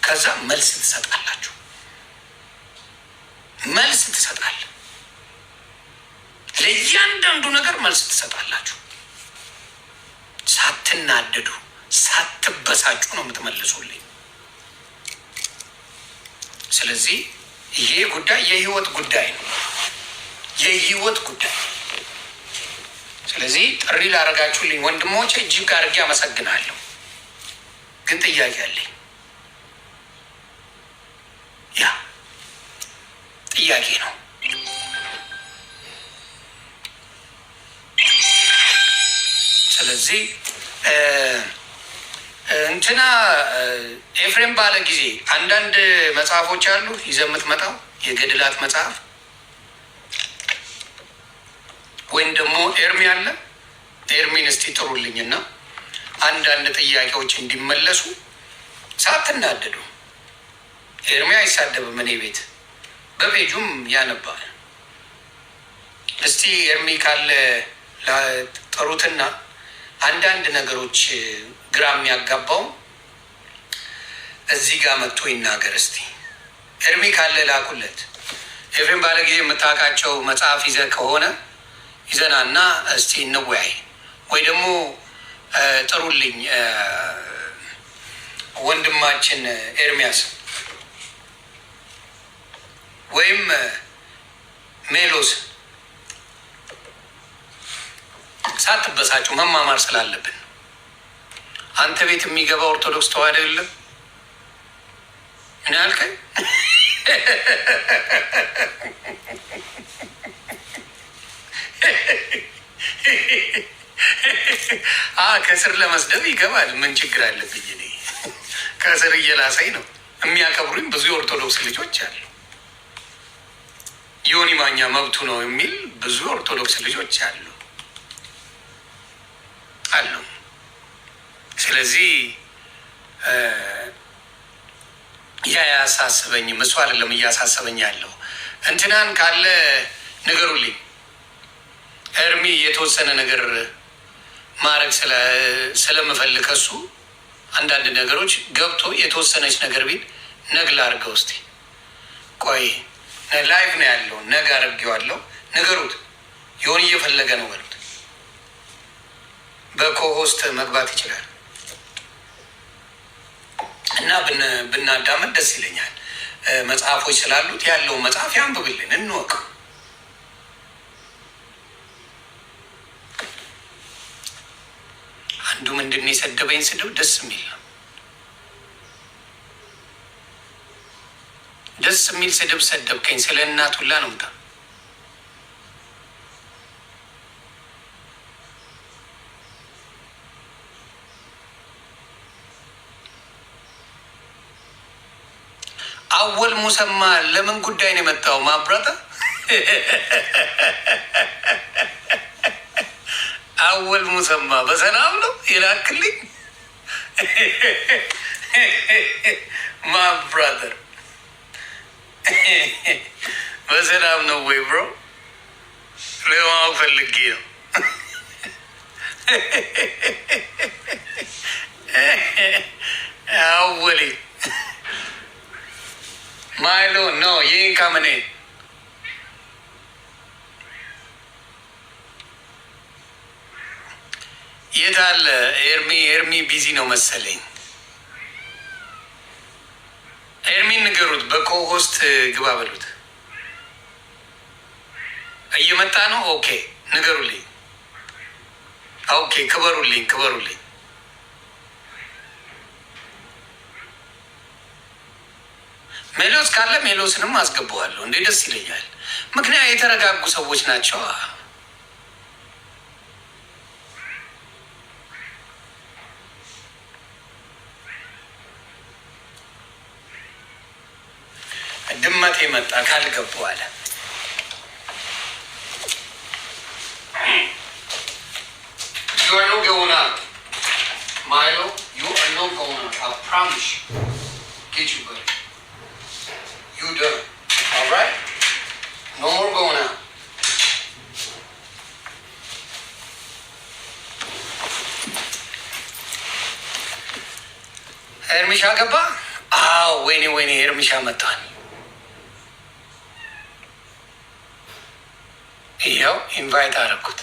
ከዛ መልስ ትሰጣላችሁ። ለእያንዳንዱ ነገር መልስ ትሰጣላችሁ። ሳትናደዱ ሳትበሳጩ ነው የምትመልሱልኝ። ስለዚህ ይሄ ጉዳይ የህይወት ጉዳይ ነው፣ ስለዚህ ጥሪ ላደረጋችሁልኝ ወንድሞቼ እጅግ አድርጌ አመሰግናለሁ። ግን ጥያቄ አለኝ። ጥያቄ ነው። ስለዚህ እንትና ኤፍሬም ባለ ጊዜ አንዳንድ መጽሐፎች አሉ ይዘህ የምትመጣው የገድላት መጽሐፍ ወይም ደግሞ ኤርሚ አለ። ኤርሚን እስቲ ጥሩልኝና አንዳንድ ጥያቄዎች እንዲመለሱ ሳትናደዱ። ኤርሚ አይሳደብም፣ እኔ ቤት በፔጁም ያነባል። እስቲ ኤርሚ ካለ ጥሩትና አንዳንድ ነገሮች ግራ የሚያጋባው እዚህ ጋር መጥቶ ይናገር። እስቲ ኤርሚ ካለ ላኩለት። ኤፍሬም ባለ ጊዜ የምታውቃቸው መጽሐፍ ይዘህ ከሆነ ይዘናና እስቲ እንወያይ። ወይ ደግሞ ጥሩልኝ ወንድማችን ኤርሚያስ ወይም ሜሎስ ሳትበሳጩ መማማር ስላለብን። አንተ ቤት የሚገባ ኦርቶዶክስ ተዋህዶ የለም እኔ አልከኝ። ከስር ለመስደብ ይገባል። ምን ችግር አለብኝ? እኔ ከስር እየላሰኝ ነው። የሚያከብሩኝ ብዙ የኦርቶዶክስ ልጆች አሉ። ዮኒ ማኛ መብቱ ነው የሚል ብዙ ኦርቶዶክስ ልጆች አሉ። ስለዚህ ያ ያሳስበኝም እሱ አይደለም እያሳሰበኝ ያለው። እንትናን ካለ ንገሩልኝ። ኤርሚ የተወሰነ ነገር ማድረግ ስለምፈልግ እሱ አንዳንድ ነገሮች ገብቶ የተወሰነች ነገር ቢል ነግላ አድርገው እስቲ። ቆይ ላይቭ ነው ያለው፣ ነግ አድርጌዋለሁ። ንገሩት። የሆን እየፈለገ ነው በሉት። በኮሆስት መግባት ይችላል እና ብናዳመጥ ደስ ይለኛል። መጽሐፎች ስላሉት ያለው መጽሐፍ ያንብብልን፣ እንወቅ። አንዱ ምንድን ነው የሰደበኝ ስድብ ደስ የሚል ነው። ደስ የሚል ስድብ ሰደብከኝ። ስለ እናት ሁላ ነው ምታ አወል ሙሰማ ለምን ጉዳይ ነው የመጣው? ማብራታ አወል ሙሰማ በሰላም ነው የላክልኝ? ማብራተር በሰላም ነው ወይ ብሮ? ለማወቅ ፈልጌ ነው። አወሌ ማይሎ ነው ይህን ካምኔ የት አለ? ኤርሚ ቢዚ ነው መሰለኝ። ኤርሚን ንገሩት፣ በኮሆስት ግባ በሉት። እየመጣ ነው። ኦኬ ንገሩልኝ። ኦኬ ክበሩልኝ። ሜሎስ ካለ ሜሎስንም አስገባዋለሁ። እንዴ ደስ ይለኛል። ምክንያት የተረጋጉ ሰዎች ናቸው። ድመቴ መጣ ካልገቡ አለ። You are not going out, Milo. You are not going out. I promise you. Get you, buddy. You done. All right? ኤርሚሻ ገባ። አዎ ወይኔ ኤርሚሻ መጥቷል። ይኸው ኢንቫይት አደረኩት።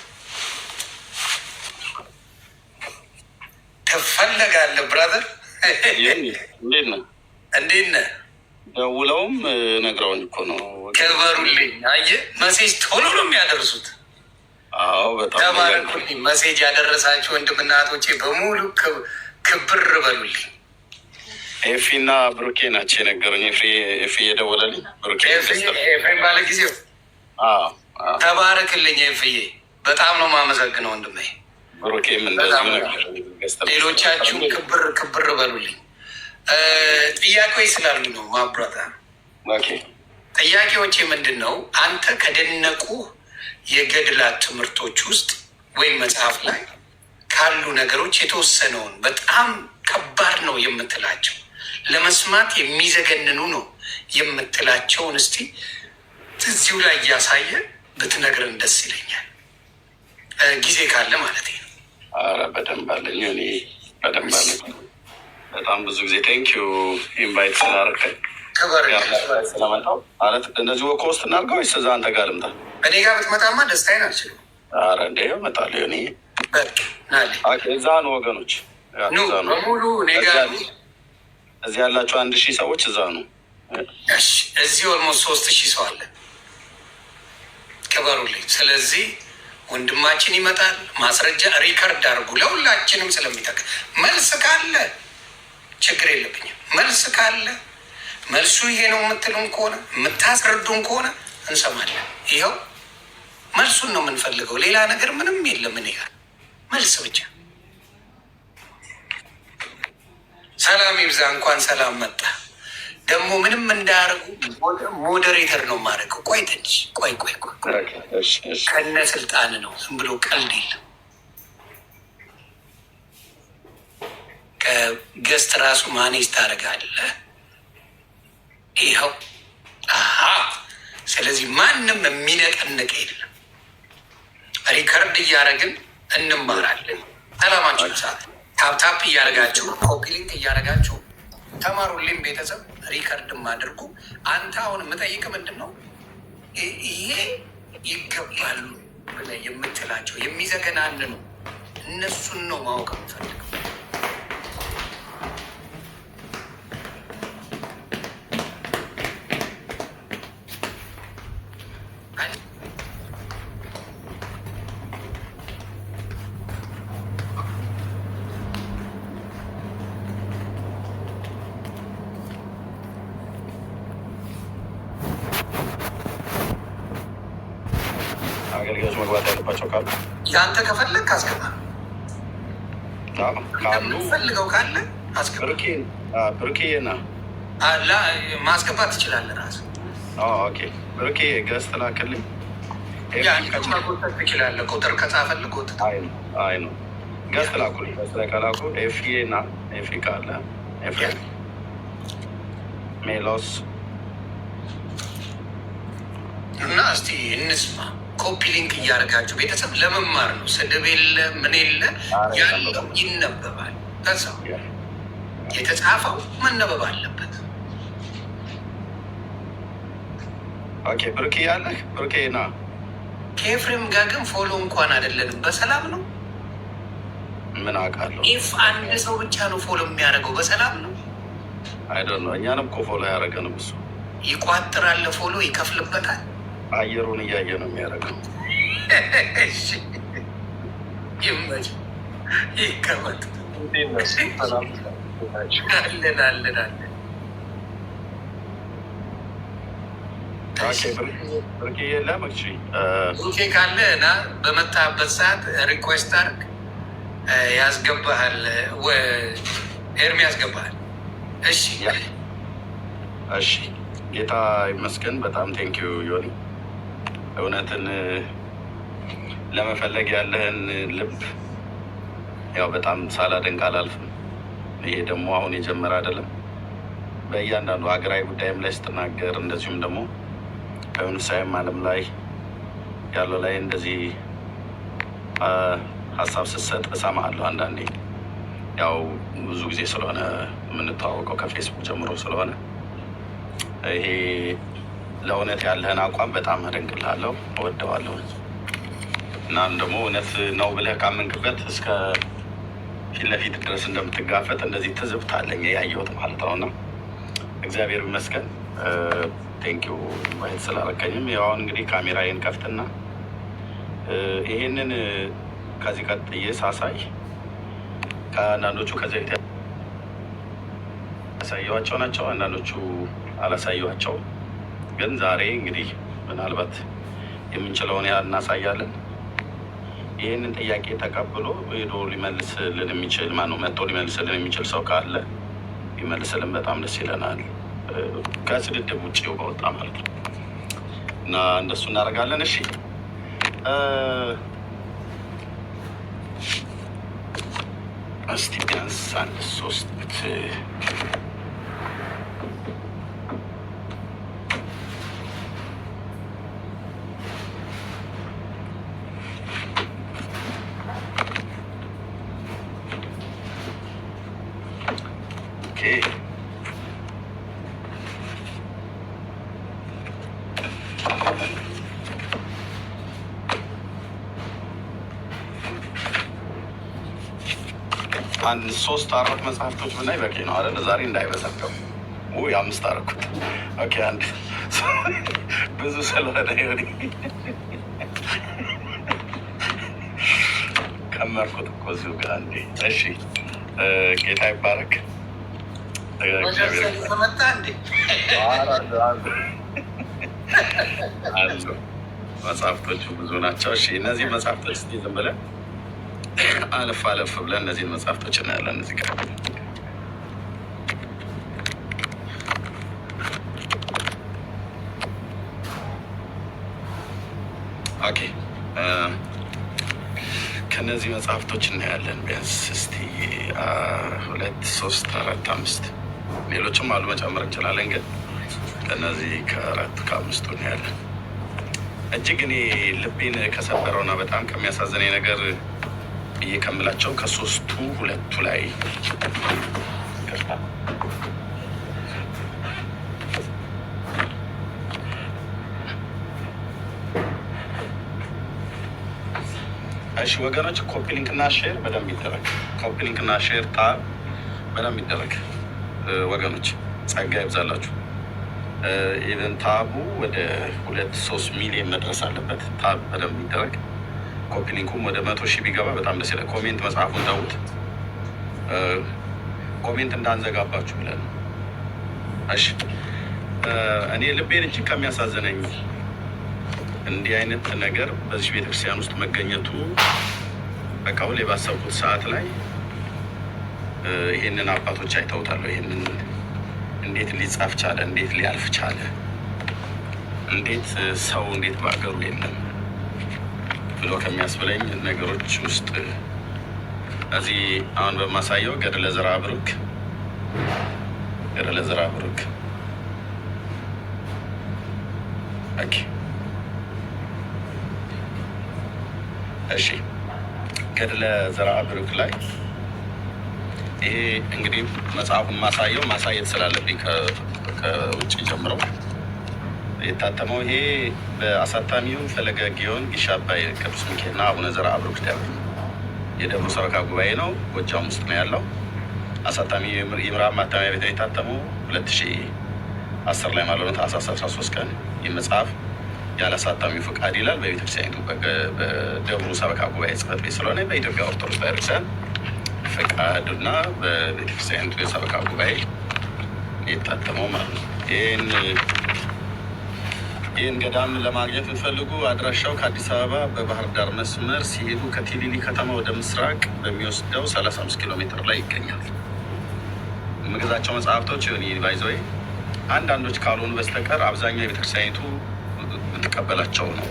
ትፈለጋለህ ብራዘር? እንዴት ነህ? ደውለውም ነግረውኝ እኮ ነው። ክበሩልኝ። አየህ መሴጅ ቶሎ ነው የሚያደርሱት። አዎ በጣም ተባረኩልኝ። መሴጅ ያደረሳችሁ ወንድምና እህቶቼ በሙሉ ክብር በሉልኝ። ኤፊና ብሩኬ ናቸው የነገሩኝ። ኤፊ የደወለልኝ ብሩኬ ኤፍሬም ባለ ጊዜው ተባረክልኝ። ኤፍዬ በጣም ነው የማመሰግነው ወንድሜ። ብሩኬም እንደዚሁ ነገር። ሌሎቻችሁም ክብር በሉልኝ። ጥያቄዎች ስላሉ ነው ማብራታ። ጥያቄዎቼ ምንድን ነው? አንተ ከደነቁ የገድላት ትምህርቶች ውስጥ ወይም መጽሐፍ ላይ ካሉ ነገሮች የተወሰነውን በጣም ከባድ ነው የምትላቸው፣ ለመስማት የሚዘገንኑ ነው የምትላቸውን እስቲ እዚሁ ላይ እያሳየ ብትነግረን ደስ ይለኛል። ጊዜ ካለ ማለት ነው። ኧረ በደንብ አለኝ እኔ በደንብ አለኝ። በጣም ብዙ ጊዜ ቴንኪዩ ኢንቫይት ስላደረከኝ ስለመጣሁ ማለት እንደዚህ ወኮስት እናድርገው ወይስ እዛ አንተ ጋር ልምጣ? እኔ ጋር ብትመጣማ ደስታዬን አልችልም። ኧረ እንደ እመጣለሁ። እኔ እዛ ነው ወገኖች በሙሉ እኔ ጋር እዚህ ያላችሁ 1000 ሰዎች እዛ ነው። እዚህ ኦልሞስት 3000 ሰው አለ። ክበሩልኝ። ስለዚህ ወንድማችን ይመጣል። ማስረጃ ሪከርድ አድርጉ፣ ለሁላችንም ስለሚጠቅም። መልስ ካለ ችግር የለብኝም። መልስ ካለ መልሱ ይሄ ነው የምትሉን ከሆነ የምታስረዱን ከሆነ እንሰማለን። ይኸው መልሱን ነው የምንፈልገው። ሌላ ነገር ምንም የለም። እኔ ጋር መልስ ብቻ። ሰላም ይብዛ። እንኳን ሰላም መጣ። ደግሞ ምንም እንዳያደርጉ ሞዴሬተር ነው የማደርገው። ቆይ ትንሽ ቆይ ከነ ስልጣን ነው። ዝም ብሎ ቀልድ የለም። ከገስት ራሱ ማኔጅ ታደርጋለህ። ይኸው ስለዚህ ማንም የሚነቀንቅ የለም። ሪከርድ እያደረግን እንማራለን። ሰላማችሁ ሰዓት ታፕታፕ እያደረጋችሁ ኮፒ ሊንክ እያደረጋችሁ ተማሩልኝ። ቤተሰብ ሪከርድም አድርጉ። አንተ አሁን የምጠይቅ ምንድን ነው ይሄ ይገባሉ ብለህ የምትላቸው የሚዘገናንኑ እነሱን ነው ማወቅ የምፈልገው። አገልጋዮች መግባት ያለባቸው ካሉ የአንተ ከፈለግ አስገባ፣ ፈልገው ካለ አስገባ። ብሩኬና ማስገባት ትችላለህ ራስህ። ብሩኬ ገዝት ላክልኝ። መጎተት ትችላለህ። ቁጥር ከጻፈልህ ጎትት። አይ ነው ገዝት ላኩልኝ። ገዝት ላይ ከላኩ ኤፍዬና ኤፍ ካለ ኤፍሬም ሜሎስ እና እስቲ እንስማ። ኮፒ ሊንክ እያደረጋችሁ ቤተሰብ ለመማር ነው። ስድብ የለ ምን የለ ያለው ይነበባል። ከሰው የተጻፈው መነበብ አለበት። ብሩኬ ያለህ ብሩኬ ና። ከኤፍሬም ጋር ግን ፎሎ እንኳን አይደለንም። በሰላም ነው። ምን አውቃለሁ። ኢፍ አንድ ሰው ብቻ ነው ፎሎ የሚያደርገው በሰላም ነው። አይደል ነው። እኛንም እኮ ፎሎ ያደረገንም እሱ ይቋጥራል። ፎሎ ይከፍልበታል። አየሩን እያየ ነው የሚያደርገው። ይመች ይቀመጥ። አለን ብሩኬ የለም። ብሩኬ ካለ እና በመጣበት ሰዓት ሪኩዌስት አድርግ፣ ያስገባሃል። ኤርሚ ያስገባሃል። እሺ ጌታ ይመስገን። በጣም ቴንኪዩ ዮኒ። እውነትን ለመፈለግ ያለህን ልብ ያው በጣም ሳላደንቅ አላልፍም። ይሄ ደግሞ አሁን የጀመረ አይደለም። በእያንዳንዱ ሀገራዊ ጉዳይም ላይ ስትናገር፣ እንደዚሁም ደግሞ በመንፈሳዊም ዓለም ላይ ያለው ላይ እንደዚህ ሀሳብ ስትሰጥ እሰማሃለሁ። አንዳንዴ ያው ብዙ ጊዜ ስለሆነ የምንተዋወቀው ከፌስቡክ ጀምሮ ስለሆነ ይሄ ለእውነት ያለህን አቋም በጣም አደንቅልሃለሁ፣ እወደዋለሁ። እናም ደግሞ እውነት ነው ብለህ ካመንክበት እስከ ፊት ለፊት ድረስ እንደምትጋፈጥ እንደዚህ ትዝብት አለኝ ያየሁት ማለት ነው። እና እግዚአብሔር ይመስገን። ቴንኪዩ ኢንቫይት ስላረከኝም። ያው አሁን እንግዲህ ካሜራዬን ከፍትና ይሄንን ከዚህ ቀጥዬ ሳሳይ ከአንዳንዶቹ ከዚህ ያሳየኋቸው ናቸው፣ አንዳንዶቹ አላሳየኋቸውም። ግን ዛሬ እንግዲህ ምናልባት የምንችለውን ያህል እናሳያለን። ይህንን ጥያቄ ተቀብሎ ሄዶ ሊመልስልን የሚችል ማነው መጥቶ ሊመልስልን የሚችል ሰው ካለ ሊመልስልን በጣም ደስ ይለናል። ከስድድብ ውጭ በወጣ ማለት ነው እና እንደሱ እናደርጋለን። እሺ እስቲ ቢያንስ አንድ 3 አንድ 3-4 መጽሐፍቶች ብናይ በቂ ነው አይደል? ዛሬ እንዳይበዛቀው 5 አደረኩት። ኦኬ አንድ ብዙ ስለሆነ ይሆን ከመርኩት እኮ እዚሁ ጋር እንዴ። እሺ ጌታ ይባረክ። አሉ መጽሐፍቶቹ ብዙ ናቸው። እሺ እነዚህ መጽሐፍቶች እስኪ ዝም ብለን አለፍ አለፍ ብለን እነዚህን መጽሐፍቶች እናያለን። እዚህ ጋር ኦኬ ከነዚህ መጽሐፍቶች እናያለን። ቢያንስ እስቲ 2 3 4 5 ሌሎችም አሉ መጨመር እንችላለን። ግን ከነዚህ ከ4 ከ5ቱ እናያለን። እጅግ እኔ ልቤን ከሰበረውና በጣም ከሚያሳዝነኝ ነገር ብዬ ከምላቸው ከ3ቱ 2ቱ ላይ እሺ ወገኖች፣ ኮፒ ሊንክ እና ሼር በደንብ ይደረግ። ኮፒ ሊንክ እና ሼር ታብ በደንብ ይደረግ ወገኖች፣ ጸጋ ይብዛላችሁ። ኢቨን ታቡ ወደ 2-3 ሚሊዮን መድረስ አለበት። ታብ በደንብ ይደረግ። ኮፒ ሊንኩም ወደ 100,000 ቢገባ በጣም ደስ ይላል። ኮሜንት መጽሐፉን ተውት፣ ኮሜንት እንዳንዘጋባችሁ ብለን። እሺ እኔ ልቤን እጅግ ከሚያሳዝነኝ እንዲህ አይነት ነገር በዚህ ቤተክርስቲያን ውስጥ መገኘቱ በቃ ሁሌ ባሰብኩት ሰዓት ላይ ይሄንን አባቶች አይተውታለሁ። ይሄንን እንዴት ሊጻፍ ቻለ? እንዴት ሊያልፍ ቻለ? እንዴት ሰው እንዴት በአገሩ የለም ብሎ ከሚያስብለኝ ነገሮች ውስጥ እዚህ አሁን በማሳየው ገድለ ዘርዓ ብሩክ ኦኬ እሺ ገድለ ዘርዓ ብሩክ ላይ ይሄ እንግዲህ መጽሐፉን ማሳየት ስላለብኝ ከውጭ ጀምረው የታተመው ይሄ በአሳታሚው ፈለገ ጊዮን ጊሻ አባይ ቅዱስ ሚካኤልና አቡነ ዘርዓ ብሩክ ደብር የደብሩ ሰበካ ጉባኤ ነው። ጎጃም ውስጥ ነው ያለው። አሳታሚ የምዕራብ ማተሚያ ቤት የታተመው 2010 ላይ ማለት ነው ታኅሳስ 13 ቀን። ይህ መጽሐፍ ያለ አሳታሚው ፍቃድ ይላል። በቤተክርስቲያኒቱ በደብሩ ሰበካ ጉባኤ ጽሕፈት ቤት ስለሆነ በኢትዮጵያ ኦርቶዶክስ ቤተክርስቲያን ፍቃድና በቤተክርስቲያኒቱ የሰበካ ጉባኤ የታተመው ማለት ነው። ይህን ገዳም ለማግኘት የምትፈልጉ አድራሻው ከአዲስ አበባ በባህር ዳር መስመር ሲሄዱ ከቲሊሊ ከተማ ወደ ምስራቅ በሚወስደው 35 ኪሎ ሜትር ላይ ይገኛል። የምገዛቸው መጽሐፍቶች ባይዘወይ አንዳንዶች ካልሆኑ በስተቀር አብዛኛው የቤተክርስቲያኒቱ የምትቀበላቸው ነው።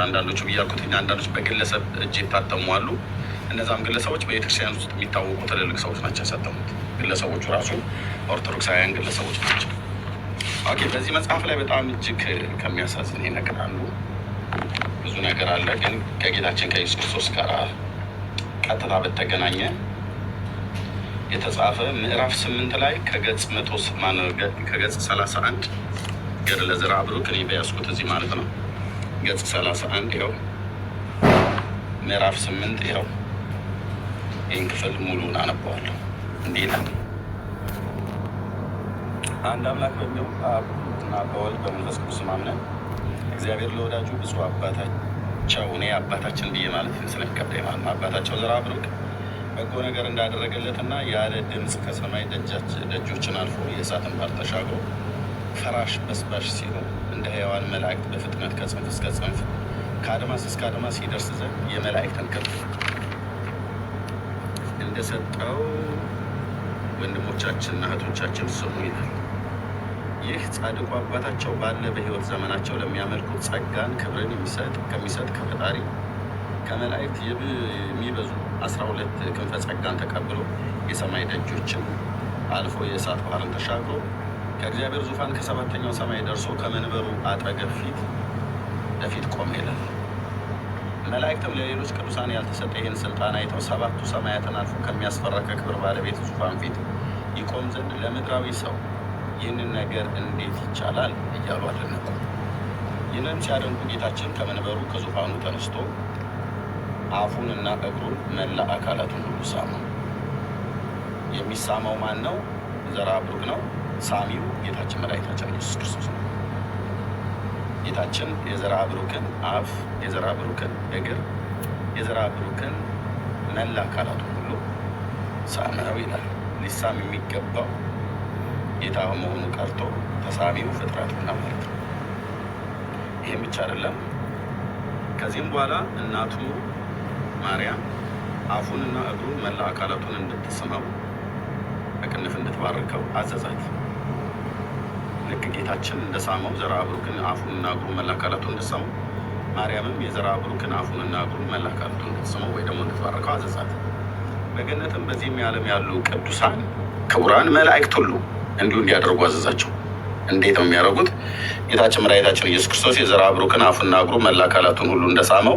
አንዳንዶቹ ብያልኩት አንዳንዶች በግለሰብ እጅ የታተሙ አሉ። እነዛም ግለሰቦች በቤተክርስቲያን ውስጥ የሚታወቁ ትልልቅ ሰዎች ናቸው ያሳተሙት። ግለሰቦቹ ራሱ ኦርቶዶክሳውያን ግለሰቦች ናቸው። ኦኬ በዚህ መጽሐፍ ላይ በጣም እጅግ ከሚያሳዝን ነገር አንዱ ብዙ ነገር አለ፣ ግን ከጌታችን ከኢየሱስ ክርስቶስ ጋር ቀጥታ በተገናኘ የተጻፈ ምዕራፍ 8 ላይ ከገጽ 31 ገድለ ዘርዓ ብሩክ እኔ በያዝኩት እዚህ ማለት ነው። ገጽ 31 ይኸው ምዕራፍ 8 ይኸው ይህን ክፍል ሙሉን አነበዋለሁ። እንዲህ ይላል። አንድ አምላክ በሚሆን በአብ እና በወልድ በመንፈስ ቅዱስ አምነን እግዚአብሔር ለወዳጁ ብፁዕ አባታቸው እኔ አባታችን ብዬ ማለት ስለሚከብደኝ ማለት ነው አባታቸው ዘርዓ ብሩክ በጎ ነገር እንዳደረገለትና ያለ ድምፅ ከሰማይ ደጆችን አልፎ የእሳትን ባህር ተሻግሮ ፈራሽ በስባሽ ሲሆን እንደ ሕያዋን መላእክት በፍጥነት ከጽንፍ እስከ ጽንፍ ከአድማስ እስከ አድማስ ይደርስ ዘንድ የመላእክትን ክንፍ እንደሰጠው ወንድሞቻችንና እህቶቻችን ስሙ ይላል። ይህ ጻድቁ አባታቸው ባለ በሕይወት ዘመናቸው ለሚያመልኩት ጸጋን ክብርን ከሚሰጥ ከፈጣሪ ከመላእክት የሚበዙ 12 ክንፈ ጸጋን ተቀብሎ የሰማይ ደጆችን አልፎ የእሳት ባህርን ተሻግሮ ከእግዚአብሔር ዙፋን ከሰባተኛው ሰማይ ደርሶ ከመንበሩ አጠገብ ፊት ለፊት ቆመ ይላል። መላእክትም ለሌሎች ቅዱሳን ያልተሰጠ ይህን ስልጣን አይተው ሰባቱ ሰማያትን አልፎ ከሚያስፈራ ከክብር ባለቤት ዙፋን ፊት ይቆም ዘንድ ለምድራዊ ሰው ይህንን ነገር እንዴት ይቻላል እያሉ አደነቁ። ይህንን ሲያደንቁ ጌታችን ከመንበሩ ከዙፋኑ ተነስቶ አፉንና እግሩን መላ አካላቱን ሁሉ ሳመ። የሚሳመው ማን ነው? ዘርዓ ብሩክ ነው። ሳሚው ጌታችን መድኃኒታችን ኢየሱስ ክርስቶስ ነው። ጌታችን የዘርዓ ብሩክን አፍ፣ የዘርዓ ብሩክን እግር፣ የዘርዓ ብሩክን መላ አካላቱን ሁሉ ሳመው ይላል። ሊሳም የሚገባው ጌታ መሆኑ ቀርቶ ተሳሚው ፍጥረቱና ማለት ነው። ይህም ብቻ አይደለም። ከዚህም በኋላ እናቱ ማርያም አፉንና እግሩን መላ አካላቱን እንድትስመው በቅንፍ እንድትባርከው አዘዛት። ልክ ጌታችን እንደሳመው ዘርዓ ብሩክን አፉንና እግሩን መላ አካላቱን እንድትስመው ማርያምም የዘርዓ ብሩክን አፉንና እግሩን መላ አካላቱን እንድትስመው ወይ ደግሞ እንድትባርከው አዘዛት። በገነትም በዚህም ዓለም ያሉ ቅዱሳን ክቡራን መላእክት ሁሉ እንዲሁ እንዲያደርጉ አዘዛቸው። እንዴት ነው የሚያደርጉት? ጌታችን መድኃኒታችን ኢየሱስ ክርስቶስ የዘርዓ ብሩክን አፉንና እግሩን መላ አካላቱን ሁሉ እንደሳመው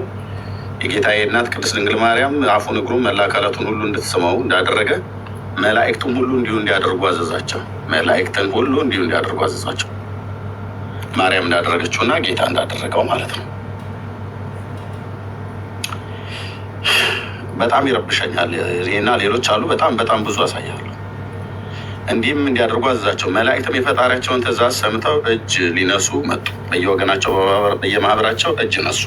የጌታዬ እናት ቅድስት ድንግል ማርያም አፉን እግሩን መላ አካላቱን ሁሉ እንድትስመው እንዳደረገ መላእክቱም ሁሉ እንዲሁ እንዲያደርጉ አዘዛቸው። መላእክትን ሁሉ እንዲሁ እንዲያደርጉ አዘዛቸው። ማርያም እንዳደረገችውና ጌታ እንዳደረገው ማለት ነው። በጣም ይረብሸኛል ይሄና ሌሎች አሉ። በጣም ብዙ አሳያለሁ። እንዲህም እንዲያደርጉ አዘዛቸው። መላእክትም የፈጣሪያቸውን ትእዛዝ ሰምተው እጅ ሊነሱ መጡ። በየወገናቸው በየማህበራቸው እጅ ነሱ።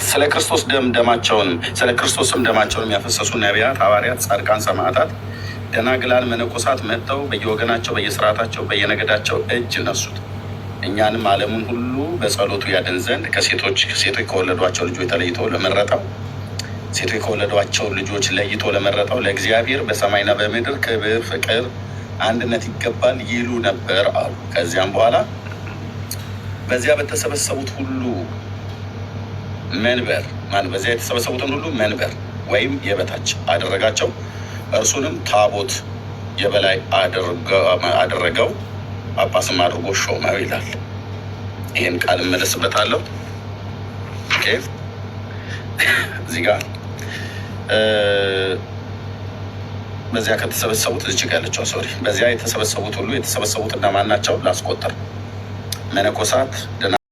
ስለ ክርስቶስም ደማቸውን ያፈሰሱ ነቢያት፣ ሐዋርያት፣ ጻድቃን፣ ሰማዕታት፣ ደናግላን፣ መነኮሳት መጥተው በየወገናቸው በየስርዓታቸው በየነገዳቸው እጅ ነሱት። እኛንም ዓለሙን ሁሉ በጸሎቱ ያድን ዘንድ ከሴቶች ከወለዷቸው ልጆች ተለይቶ ለመረጠው ሴቶች ከወለዷቸው ልጆች ለይቶ ለመረጠው ለእግዚአብሔር በሰማይና በምድር ክብር፣ ፍቅር፣ አንድነት ይገባል ይሉ ነበር አሉ። ከዚያም በኋላ በዚያ በተሰበሰቡት ሁሉ መንበር በዚያ የተሰበሰቡትን ሁሉ መንበር ወይም የበታች አደረጋቸው። እርሱንም ታቦት የበላይ አደረገው፣ ጳጳስም አድርጎ ሾመው ይላል። ይህን ቃል እመለስበታለሁ። እዚህ ጋር በዚያ ከተሰበሰቡት እጅግ ያለችው በዚያ የተሰበሰቡት ሁሉ የተሰበሰቡት እነማን ናቸው? ላስቆጠር። መነኮሳት፣